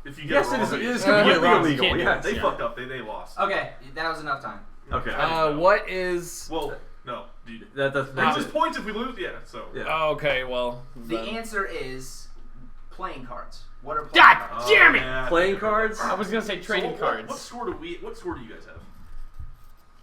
If you get Yes, it it is. wrong, It is Yeah, completely wrong. illegal. Can't do Yes. They Yeah. fucked up. They lost. Okay, that was enough time. Okay. What is? Well, no. Dude. That's It's just points if we lose. Yeah. So. Yeah. Oh, okay, well. The then- answer is playing cards. What are playing God cards? damn it! Yeah, Playing cards? I was gonna say trading what, cards. What score do you guys have?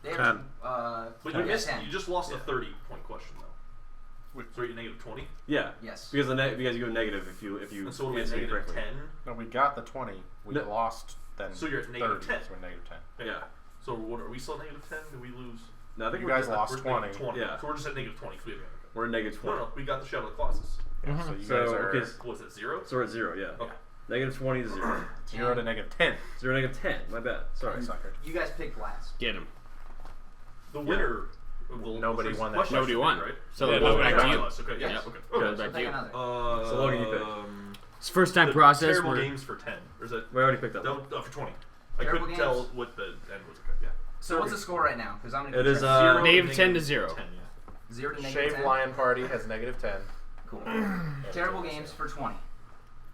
They have, 10. But yeah, you missed. 10. You just lost a 30-point question though. So you're negative 20. Yeah. Yes. Because because you go negative if you And so we're at answer it negative correctly. 10. No, we got the 20. We No. lost then. So you're at negative 30, 10. So we're negative 10. Yeah. So what are we still at negative 10? Did we lose? No, I think You we're guys just- lost We're at 20. negative 20. Yeah. So we're just at negative 20 because we have negative. We're at negative 20. No, we got the Shadow of the Colossus. Yeah, so you So, guys are okay, What was it 0? so we're at 0, yeah. Okay. Negative 20 to 0. 0 to negative 10. 0, negative 10. My bad. Sorry. Sucker. You guys picked last. Get him. The winner. Will Nobody won that question, Nobody won. right? So Yeah, it goes nobody back to won. you. Us. Okay. Yes. Yes. Okay. Goes Okay. back So to pick you. another. So Logan, you pick. It's first time the process. Terrible We're, games for 10. Or is that? We already picked that No, one. for 20. I Terrible couldn't games? tell what the end was. Okay. Yeah. So what's the score right now? Because I'm gonna. It keep is, track. 0 Negative 10 to 0. 10, yeah. 0 to negative Shaved 10. Lion Party has negative 10. Cool. Terrible games for 20.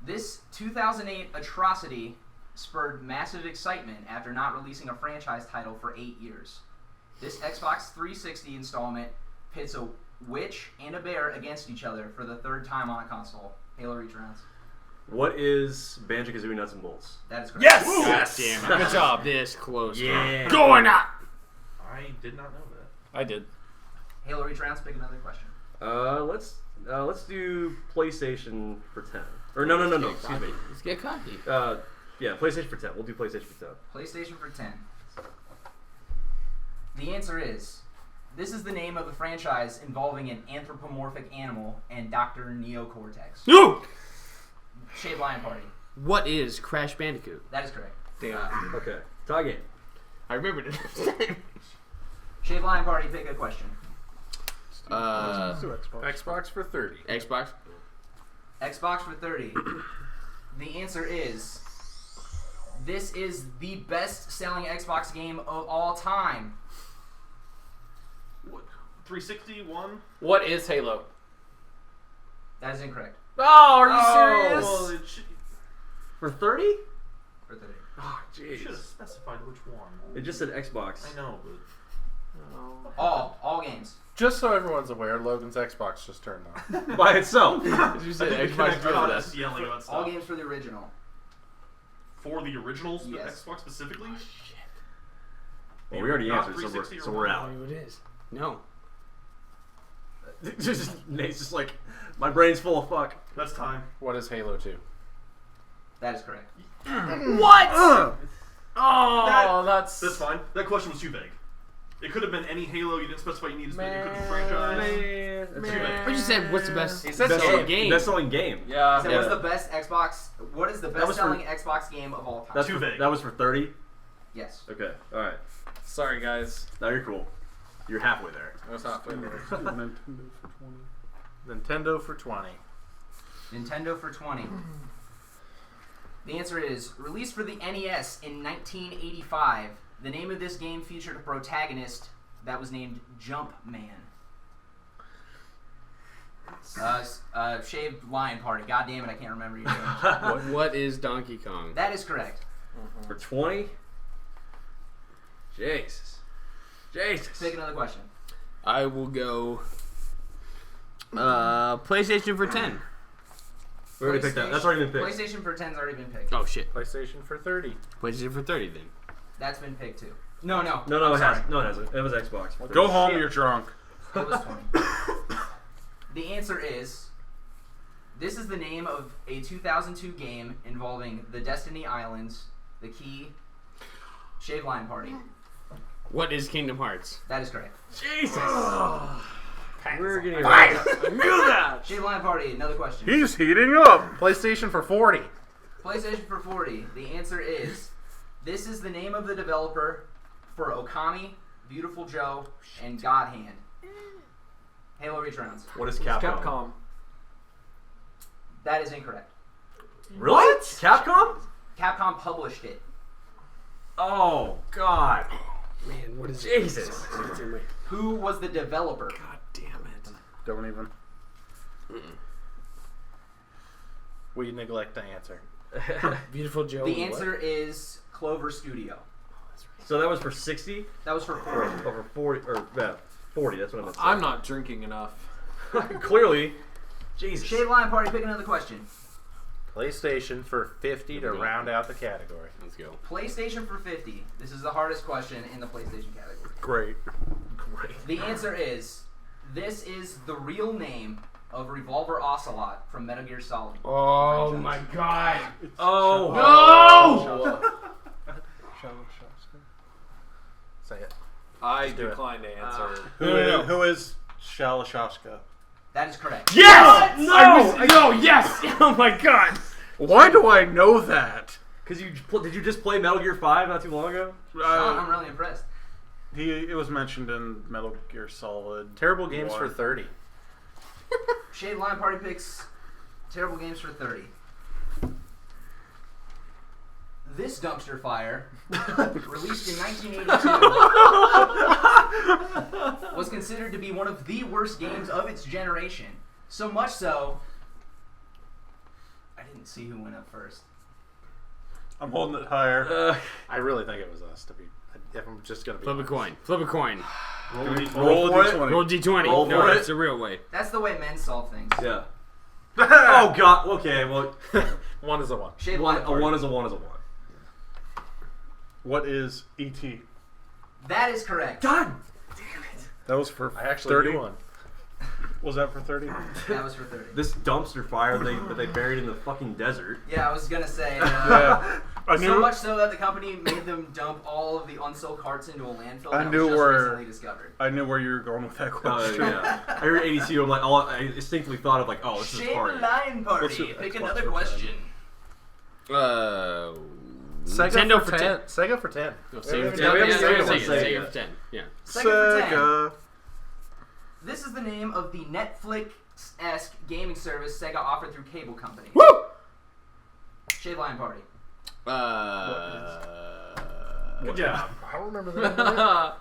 This 2008 atrocity spurred massive excitement after not releasing a franchise title for 8 years. This Xbox 360 installment pits a witch and a bear against each other for the third time on a console. Halo Reach rounds. What is Banjo-Kazooie Nuts and Bolts? That is correct. Yes! God damn it. Good job. This close. Yeah. Going up! I did not know that. I did. Halo Reach rounds. Pick another question. Let's do PlayStation for 10. Or no. Excuse me. Let's get cocky. Yeah, PlayStation for 10. We'll do PlayStation for 10. PlayStation for 10. The answer is, this is the name of the franchise involving an anthropomorphic animal and Dr. Neocortex. No! Shaved Lion Party. What is Crash Bandicoot? That is correct. Damn. Okay. Tie game. I remembered it. Shaved Lion Party, pick a question. Let's do Xbox. Xbox for 30. Xbox? Xbox for 30. The answer is, this is the best-selling Xbox game of all time. What? 360 1? What is Halo? That is incorrect. Oh, are you serious? Well, it should, For 30? For 30. Oh, you should have jeez. specified which one. It just said Xbox. I know, but All games. Just so everyone's aware, Logan's Xbox just turned on. By itself. Did you say I think Xbox it caught Dreamcast? us yelling about All stuff. games for the original. For the originals, the Yes. Xbox specifically? Well, we already Not answered, 360 so or we're one. out. It is. No. Nate's just like, my brain's full of fuck. That's time. What is Halo 2? That is correct. What? Oh, That's fine. That question was too vague. It could have been any Halo. You didn't specify you needed. It could be franchise. That's too vague. We just said, what's the best He said selling game. game? Best selling game. Yeah. So Yeah. what's the best Xbox? What is the That was for- best-selling Xbox game of all time? That's Too for, vague. That was for 30? Yes. Okay, alright. Sorry, guys. Now you're cool. You're halfway there. That's not fair. Nintendo for 20. Nintendo for 20. Nintendo for 20. The answer is, released for the NES in 1985, the name of this game featured a protagonist that was named Jumpman. Shaved Lion Party. God damn it, I can't remember your name. What is Donkey Kong? That is correct. For 20? Jesus. Jesus. Pick another question. I will go PlayStation for 10. We already picked that. That's already been picked. PlayStation for 10's already been picked. Oh shit. PlayStation for 30. PlayStation for 30 then. That's been picked too. No, No, I'm it sorry. hasn't. No, it hasn't. It was Xbox. Go home, you're drunk. It was 20. The answer is, this is the name of a 2002 game involving the Destiny Islands, the Key, Shave Line Party. What is Kingdom Hearts? That is correct. Jesus. We're getting I knew that! Shave Line Party, another question. He's heating up. PlayStation for 40. PlayStation for 40. The answer is, this is the name of the developer for Okami, Beautiful Joe, and God Hand. Halo Reach Rounds. What is Capcom? That is incorrect. Really? What? Capcom? Capcom published it. Oh God. Man, what is Jesus. Who was the developer? God damn it. Don't even. We neglect the answer. Beautiful Joe. The answer is Clover Studio. So that was for 60 That was for or 40. over 40 or 40. That's what I meant to say. I'm not drinking enough. Clearly. Jesus. Shave Line Party, pick another question. PlayStation for 50 to round out the category. Let's go. PlayStation for 50. This is the hardest question in the PlayStation category. Great. The answer is, this is the real name of Revolver Ocelot from Metal Gear Solid. Oh my god. Oh. No! Say it. I do it. decline to answer. Who is Shalashashka? That is correct. Yes! No! Yes! Oh my god! Why do I know that? Because did you just play Metal Gear 5 not too long ago? Sean, I'm really impressed. It was mentioned in Metal Gear Solid. Terrible games for One. 30. Shave Line Party picks terrible games for 30. This dumpster fire, released in 1982, was considered to be one of the worst games of its generation. So much so, I didn't see who went up first. I'm holding it higher. I really think it was us, to be. If I'm just going to be. Flip a coin. Flip a coin. Roll for a it. d20. Roll D20. Roll No, for it. it's the real way. That's the way men solve things. Yeah. Oh God. Okay. Well, One is a one. Shave a Line Party. one is a one is a one. What is E.T.? That is correct. God. That was for I actually 30. knew one. Was that for 30? That was for 30. This dumpster fire that they buried in the fucking desert. Yeah, I was gonna say. Yeah. I So knew. much so that the company made them dump all of the unsold carts into a landfill. I that knew was just where- recently discovered. I knew where you were going with that question. Yeah. I heard 82. I'm like, I instinctively thought of like, oh, this is a Shave party. Line What's Party. your Pick Xbox another for question. Nintendo for 10. Sega for 10. No, Yeah, Sega for 10. we haven't Yeah, said Sega one, for Sega. 10. Sega for 10. Yeah. Sega for 10. Sega. This is the name of the Netflix-esque gaming service Sega offered through cable companies. Woo! Shave Line Party. Good job. I don't remember the name of it.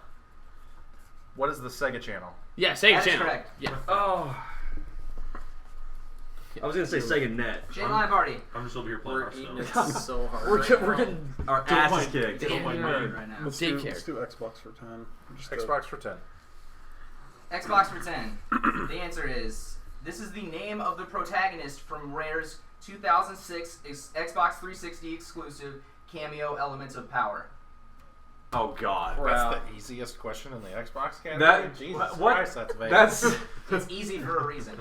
What is the Sega channel? Yeah, Sega That is Channel. correct. Yeah. Oh. I was gonna say Sega Net. Shave Line Party. I'm just over here playing We're eating Hearthstone. it so hard. We're getting our asses kicked. Damn, my you're God. rude right now. Let's Take do, care. let's do Xbox for 10. Just Xbox for 10. Xbox for 10. The answer is, this is the name of the protagonist from Rare's 2006 Xbox 360 exclusive Cameo Elements of Power. Oh God. That's the easiest question in the Xbox category. That Jesus what? Christ, that's vague. That's It's easy for a reason.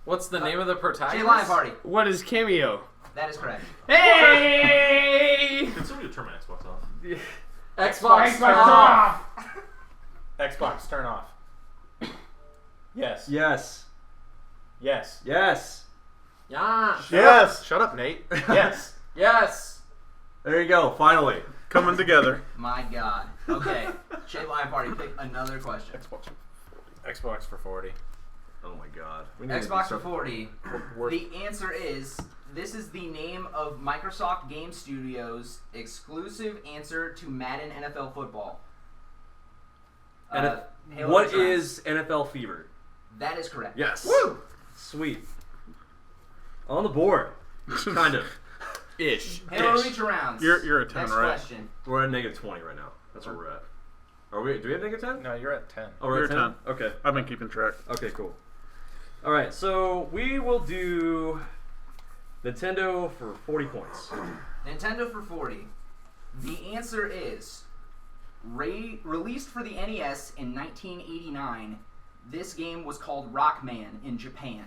What's the name of the Shave protagonist? Line Party. What is Cameo? That is correct. Hey! Can somebody turn my Xbox off? Xbox turn off. Xbox, turn off. Yes. yes. Yes. Yes. Yeah. Yes! Shut up, Nate. Yes. Yes. There you go. Finally. Coming together. My God. Okay. Shave Line Party. Pick another question. Xbox for 40. Oh my God. We need to do Xbox for something. 40. The answer is, this is the name of Microsoft Game Studios' exclusive answer to Madden NFL Football. Halo What Reach Rounds. is NFL Fever? That is correct. Yes. Woo! Sweet. On the board. Kind of. Ish. Halo Ish. Reach Rounds. You're a 10, Next right? question. We're at negative 20 right now. That's where we're at. Are we? Do we have negative 10? No, you're at 10. Oh, we're You're at 10? 10. Okay. I've been keeping track. Okay, cool. All right, so we will do Nintendo for 40 points. Nintendo for 40. The answer is released for the NES in 1989. This game was called Rockman in Japan.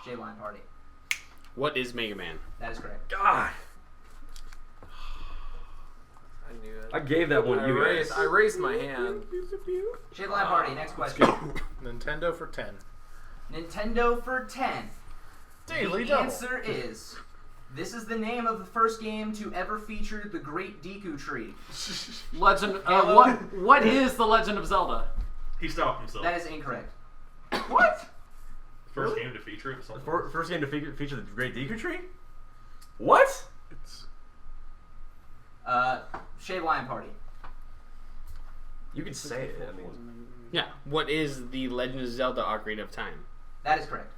J-Line Party. What is Mega Man? That is correct. God, I knew it. I gave that one to you guys. I raised my hand. J-Line Party, next question. Nintendo for 10. Nintendo for 10. Daily The double. answer is, this is the name of the first game to ever feature the Great Deku Tree. Legend. Halo? What is the Legend of Zelda? He stopped himself. That is incorrect. What? First game to feature it. Something. First game to feature the Great Deku Tree? What? Shave Lion Party. You can say it. I mean, Yeah. What is the Legend of Zelda Ocarina of Time? That is correct.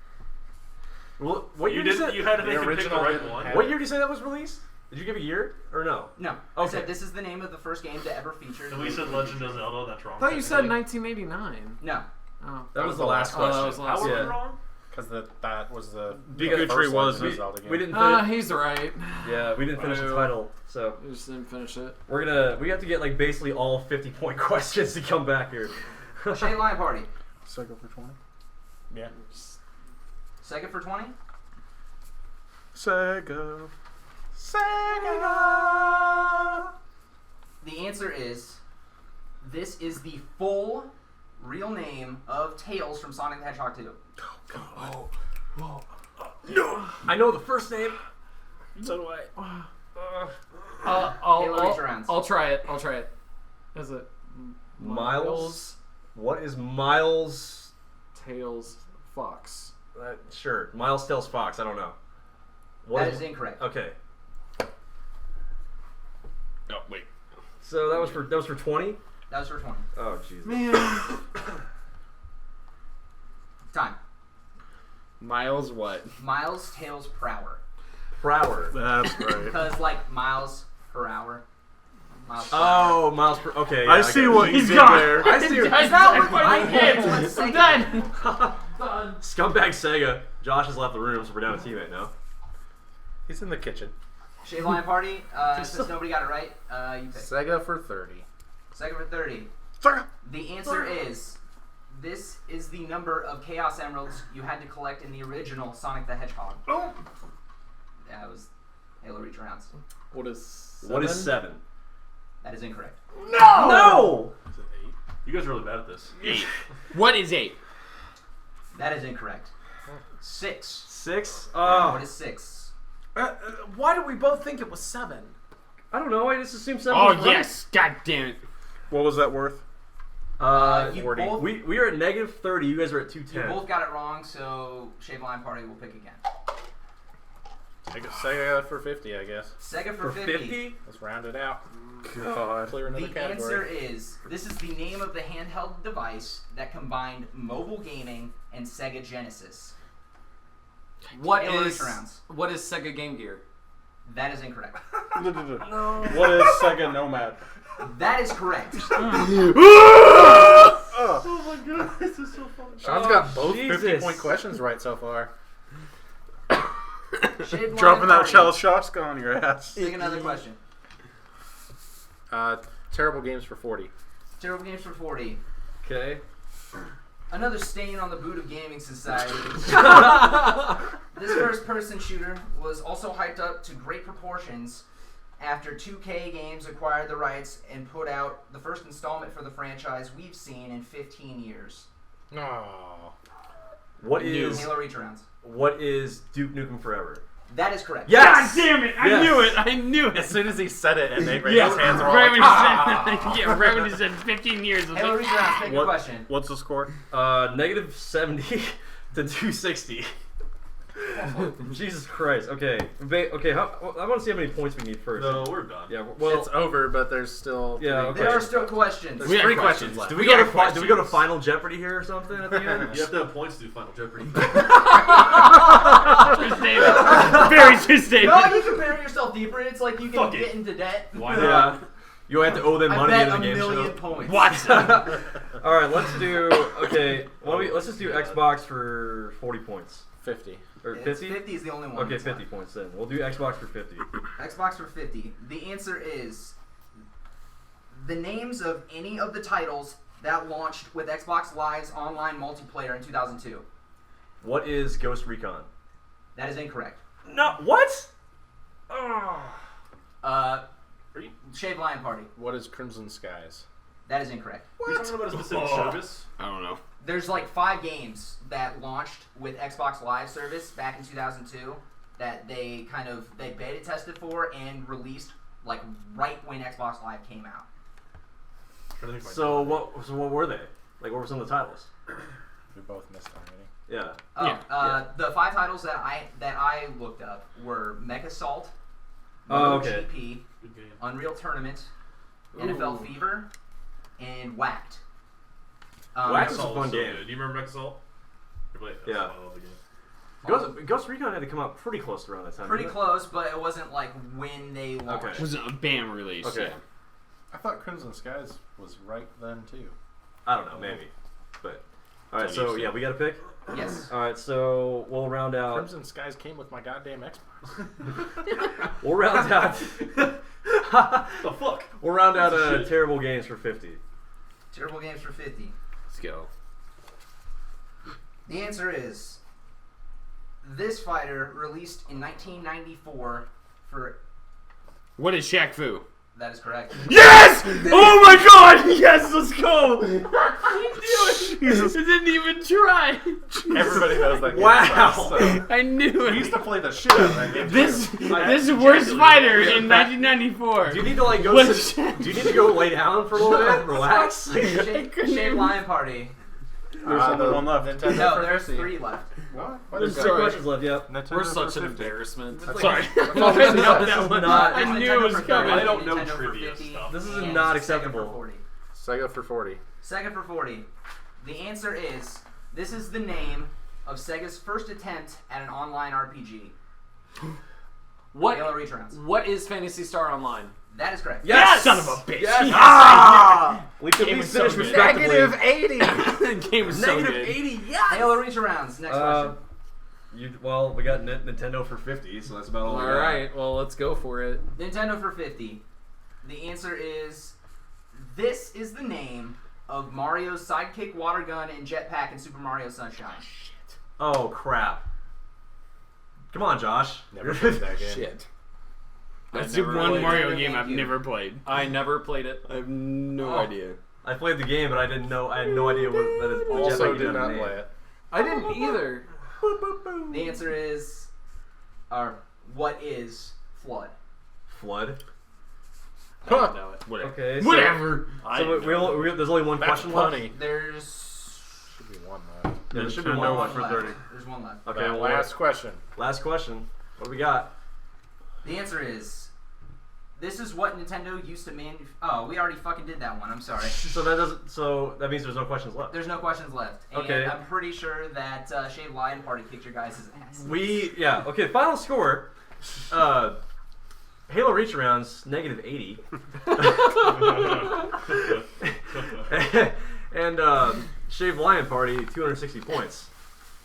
well, what year You did didn't. You had to make him pick the right one. What year did you say that was released? Did you give a year or no? No. I Okay. said this is the name of the first game to ever feature. And we said Legend of Zelda. That's wrong. I thought you said technically. 1989. No. Oh. That was the last Oh, question. that was the How last were we Yeah. wrong? Because that was the Deku first Tree was Legend of we, Zelda game. we didn't finish. He's right. Yeah, we didn't finish the Boo. title, so We just didn't finish it. we have to get like basically all 50-point questions to come back here. Shave Lion Party. Sega for 20. Yeah. Second for 20. Sega. The answer is, this is the full real name of Tails from Sonic the Hedgehog 2. I know the first name. So do I. Halo reach arounds. I'll try it. Is it Miles. What is Miles? Tails Fox? Sure, Miles Tails Fox. I don't know. What That is incorrect. Okay, Oh wait. so that was for 20. That was for 20. Oh Jesus. Man. Time. Miles what? Miles Tails per hour. Prower. That's right. Because, like, miles per hour. Miles per hour. Oh, Miles per. Okay, yeah, I see get what it. he did there. I see. Is that what I my can't. hands I'm done. Done. Scumbag Sega. Josh has left the room, so we're down a teammate now. He's in the kitchen. Shave Lion Party. Since nobody got it right, you pick. Sega for 30. Second for 30. Sega. The answer is, this is the number of Chaos Emeralds you had to collect in the original Sonic the Hedgehog. Oh. Yeah, it was Halo Reach Arounds. What is? What is 7? That is incorrect. No. Is it 8? You guys are really bad at this. 8. What is 8? That is incorrect. 6. 6. What is 6? Why did we both think it was 7? I don't know. I just assumed 7. Oh was right. yes! God damn it! What was that worth? You 40. both- We are at negative 30. You guys are at You 210. both got it wrong, so Shave Lion Party will pick again. Sega for 50, I guess. Sega For for 50? Let's round it out. God. Clear another The category. answer is, this is the name of the handheld device that combined mobile gaming and Sega Genesis. What Halo is? Reach Arounds. What is Sega Game Gear? That is incorrect. What is Sega Nomad? That is correct. Oh my god, this is so fun. Sean's got both Jesus. 50-point questions right so far. Shave Lion Dropping that Party. shell shotgun on your ass. Take another question. Terrible games for 40. Terrible games for 40. Okay. Another stain on the boot of gaming society. This first-person shooter was also hyped up to great proportions after 2K Games acquired the rights and put out the first installment for the franchise we've seen in 15 years. Oh. What is Halo Reach Arounds. Duke Nukem Forever? That is correct. Yes! God damn it! I Yes. knew it! I knew it! As soon as he said it and they raised Yeah, his hands, we're all right like, when ah! he said, yeah, right when he said 15 years. I was Halo like, Reach Arounds, pick your What- question. What's the score? Negative 70 to 260. Jesus Christ. Okay. Okay. I want to see how many points we need first. No, we're done. Yeah. Well. It's over, but there's still Yeah, three okay. There are questions. still questions. There's We got 3 questions. questions left. do we go to do we go to Final Jeopardy here or something at the end? You have to have points to do Final Jeopardy. True statement. Very true statement. No, you can bury yourself deeper. It's like you can Fuck it. get into debt. Why Yeah. not? You have to owe them I money bet in a the game million show. points. What? All right. Let's do. Okay. Let's just do Xbox for 40 points. 50. Or It's 50? 50 is the only one. Okay, that's 50 left. points then. We'll do Xbox for 50. Xbox for 50. The answer is the names of any of the titles that launched with Xbox Live's online multiplayer in 2002. What is Ghost Recon? That is incorrect. No, what? Oh. Shaved Lion Party. What is Crimson Skies? That is incorrect. Are you talking about a specific service? I don't know. There's like 5 games that launched with Xbox Live service back in 2002 that they beta tested for and released like right when Xbox Live came out. So what were they? Like, what were some of the titles? We both missed already. Yeah. The 5 titles that I looked up were Mech Assault, Oh, okay. GP, Good game. Unreal Tournament, NFL Fever, and Whacked. Whacked is a Mech Assault fun was so game. good. Do you remember Mech Assault? Yeah. I love the game. Ghost Recon had to come out pretty close around that time. Pretty didn't close, but it wasn't like when they launched. Okay. It wasn't a BAM release. Okay. Yeah. I thought Crimson Skies was right then too. I don't know, maybe. But all right, That's so unusual. yeah, we got to pick. Yes. All right, so we'll round out. Crimson Skies came with my goddamn Xbox. We'll round out. The fuck? We'll round out Shit. terrible games for 50. Terrible games for 50. Let's go. The answer is this fighter released in 1994 for. What is Shaq Fu? That is correct. Yes! Oh my God! Yes, let's go! Jesus. I didn't even try. Everybody knows that game. Wow. So. I knew We it. used to play the shit out of that game. This too. is worst fighter in 1994. Do you need to like go? What Do you need to go lay down for a little bit? Relax. Shaved Lion Party. There's only one left. Nintendo No, for there's 50. 3 left. What? There's What? 3 questions left. Yep. Nintendo We're for such an 50. embarrassment. Sorry. This is not. I knew it was coming. I don't know Nintendo for trivia 50, stuff. This is and not Sega acceptable. for 40. Sega for 40. Sega for 40. The answer is this is the name of Sega's first attempt at an online RPG. Halo Reach Rounds. What is Phantasy Star Online? That is correct. Yes! Son of a bitch. Yes! Ah! We could Game we was so finish good. respectively. 80! The game was so Negative good. 80. Yes. Halo Reach Rounds. Next question. Well, we got Nintendo for 50, so that's about all. we got. Alright, well, let's go for it. Nintendo for 50. The answer is this is the name of Mario's sidekick, water gun, and jetpack in Super Mario Sunshine. Oh crap! Come on, Josh. Never played that game. Shit. I That's the never one played Mario it. game I've Thank you. never played. I never played it. I have no idea. I played the game, but I didn't know. I had no idea what that is. what Also jetpack did you not name. play it. I didn't either. The answer is, what is Flood? Flood. I don't know it. Whatever. Okay. So, Whatever. there's only one That's question left. funny. There's Should be one left. Yeah, there should be Nintendo one for left. 30. There's one left. Okay. Right, Well, last question. last question. What do we got? The answer is, this is what Nintendo used to Oh, we already fucking did that one. I'm sorry. So that doesn't. So that means there's no questions left. There's no questions left. And Okay. I'm pretty sure that Shaved Lion Party kicked your guys' ass. Okay. Final score. Halo Reach Arounds -80. And Shaved Lion Party 260 points.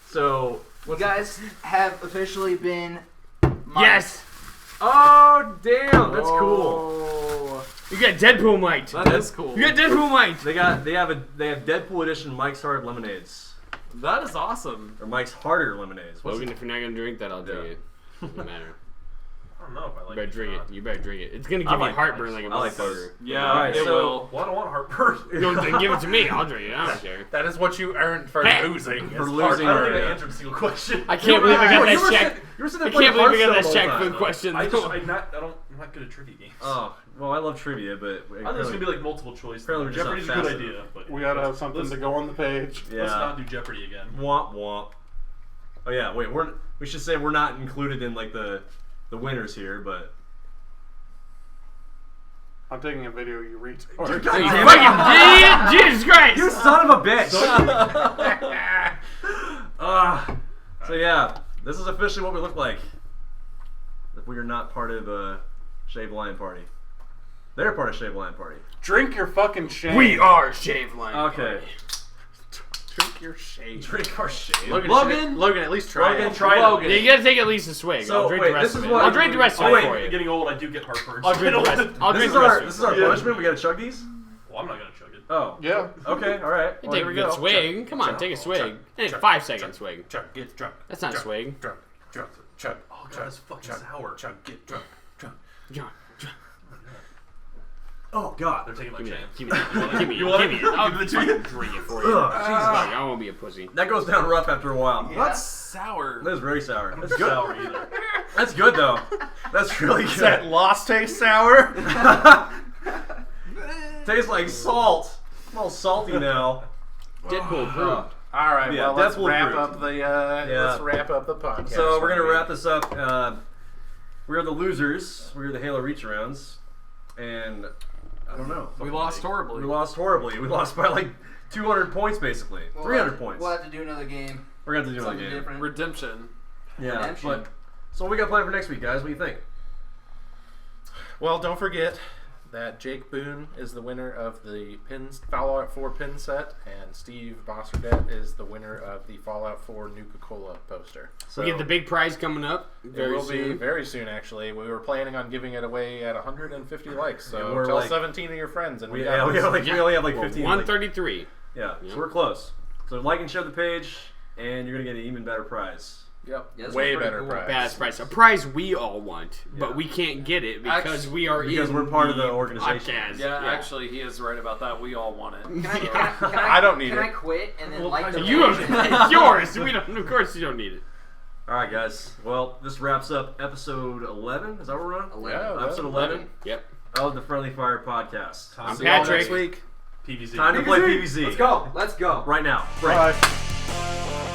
So You guys have officially been. Yes! oh damn, that's cool. Oh, You got Deadpool mic'd. that is cool. You got Deadpool mic'd. They have Deadpool edition Mike's Hard Lemonades That is awesome. or Mike's Harder Lemonades. What's Logan, if you're not gonna drink that, I'll drink Yeah. it. Doesn't matter. I don't know if I You like better it. drink or it. not. You better drink it. It's gonna I give you like heartburn those. like a I like motherfucker. those. Yeah, Alright, it so- will. Well, I don't want heartburn. You don't then give it to me. I'll drink it. I don't care. That is what you earned for Hey! losing. For is losing I your- don't think I yeah. answered a single question. I can't believe I got that check. You were sitting I there playing can't believe we got that Hearthstone check the whole food time. question. I'm not good at trivia games. Oh, well, I love trivia, but I think it's gonna be like multiple choice. Apparently we're just Jeopardy's a not good fast idea, but We gotta have something let's, to go on the page. yeah. Let's not do Jeopardy again. Womp womp. Oh yeah, wait. We should say we're not included in like the winners here, but I'm taking a video you read. God You damn fucking idiot! Jesus Christ! you son of a bitch! So yeah, this is officially what we look like if we are not part of Shaved Lion Party. They're part of Shaved Lion Party. Drink your fucking shame. We are Shaved Lion. Okay. Party. Drink your shade. Drink our shade. Logan, at least try Logan, it. try Logan. You gotta take at least a swig. So, I'll drink wait, the rest this of is it. what- I'll drink the rest of it for you. Getting old, I do get heartburn. I'll drink the rest. I'll This drink is the our rest of this it. is our punishment. We gotta chug these. Well, I'm not gonna chug it. Oh. Yeah. Okay. All right. You Well, take here a we good go. swig. Come on, take a swig. Hey, 5 second swig. Chug, get drunk. That's not a Drunk, swig. Drunk, drunk, chug. Oh god, it's fucking sour. Chug, get drunk, drunk. John, John, Oh God. They're taking my give me chance. that. Give me that. Give me You want give it? me it. I'll Give it to fucking you? drink it for you. Ugh. Fuck, I won't be a pussy. That goes down rough after a while. That's sour. That is very sour. It's That's good. sour either. That's good though. That's really Is that good. lost taste sour? Tastes like salt. I'm all salty now. Deadpool approved. All right, Yeah, well, let's Deadpool wrap approved. up the let's wrap up the podcast. So we're gonna wrap this up. We're the losers. We're the Halo Reach Arounds, and I don't know. We lost horribly. We lost horribly. We lost by like 200 points, basically. 300 points. We'll have to do another game. We're gonna have to do another Something game. different. Redemption. Yeah, Redemption. but so what we got planned for next week, guys? What do you think? Well, don't forget that Jake Boone is the winner of the Fallout 4 pin set, and Steve Bosserdet is the winner of the Fallout 4 Nuka-Cola poster. So We get the big prize coming up It very will be soon. very soon, actually. We were planning on giving it away at 150 likes, so Yeah, we're tell like- 17 of your friends, and we, got yeah, we, this. only have like Well, 15. like- 133. yeah, Yep. so we're close. So like and share the page, and you're gonna get an even better prize. Yep. Yeah, this Way one's pretty better cool. prize. Best prize. A prize we all want, Yeah. but we can't get it because we are Because in we're part of the organization. podcast. Yeah, actually, he is right about that. We all want it. Can I, I don't need can it. I quit and then Well, like the You page? it's yours. We don't. Of course, you don't need it. All right, guys. Well, this wraps up episode 11. Is that what we're on? 11. Yeah, Episode 11 Yep. of the Friendly Fire podcast. I'm See y'all Patrick. next week. PVZ. Time to play PVZ. Let's go. Let's go. Right now. Break. Bye.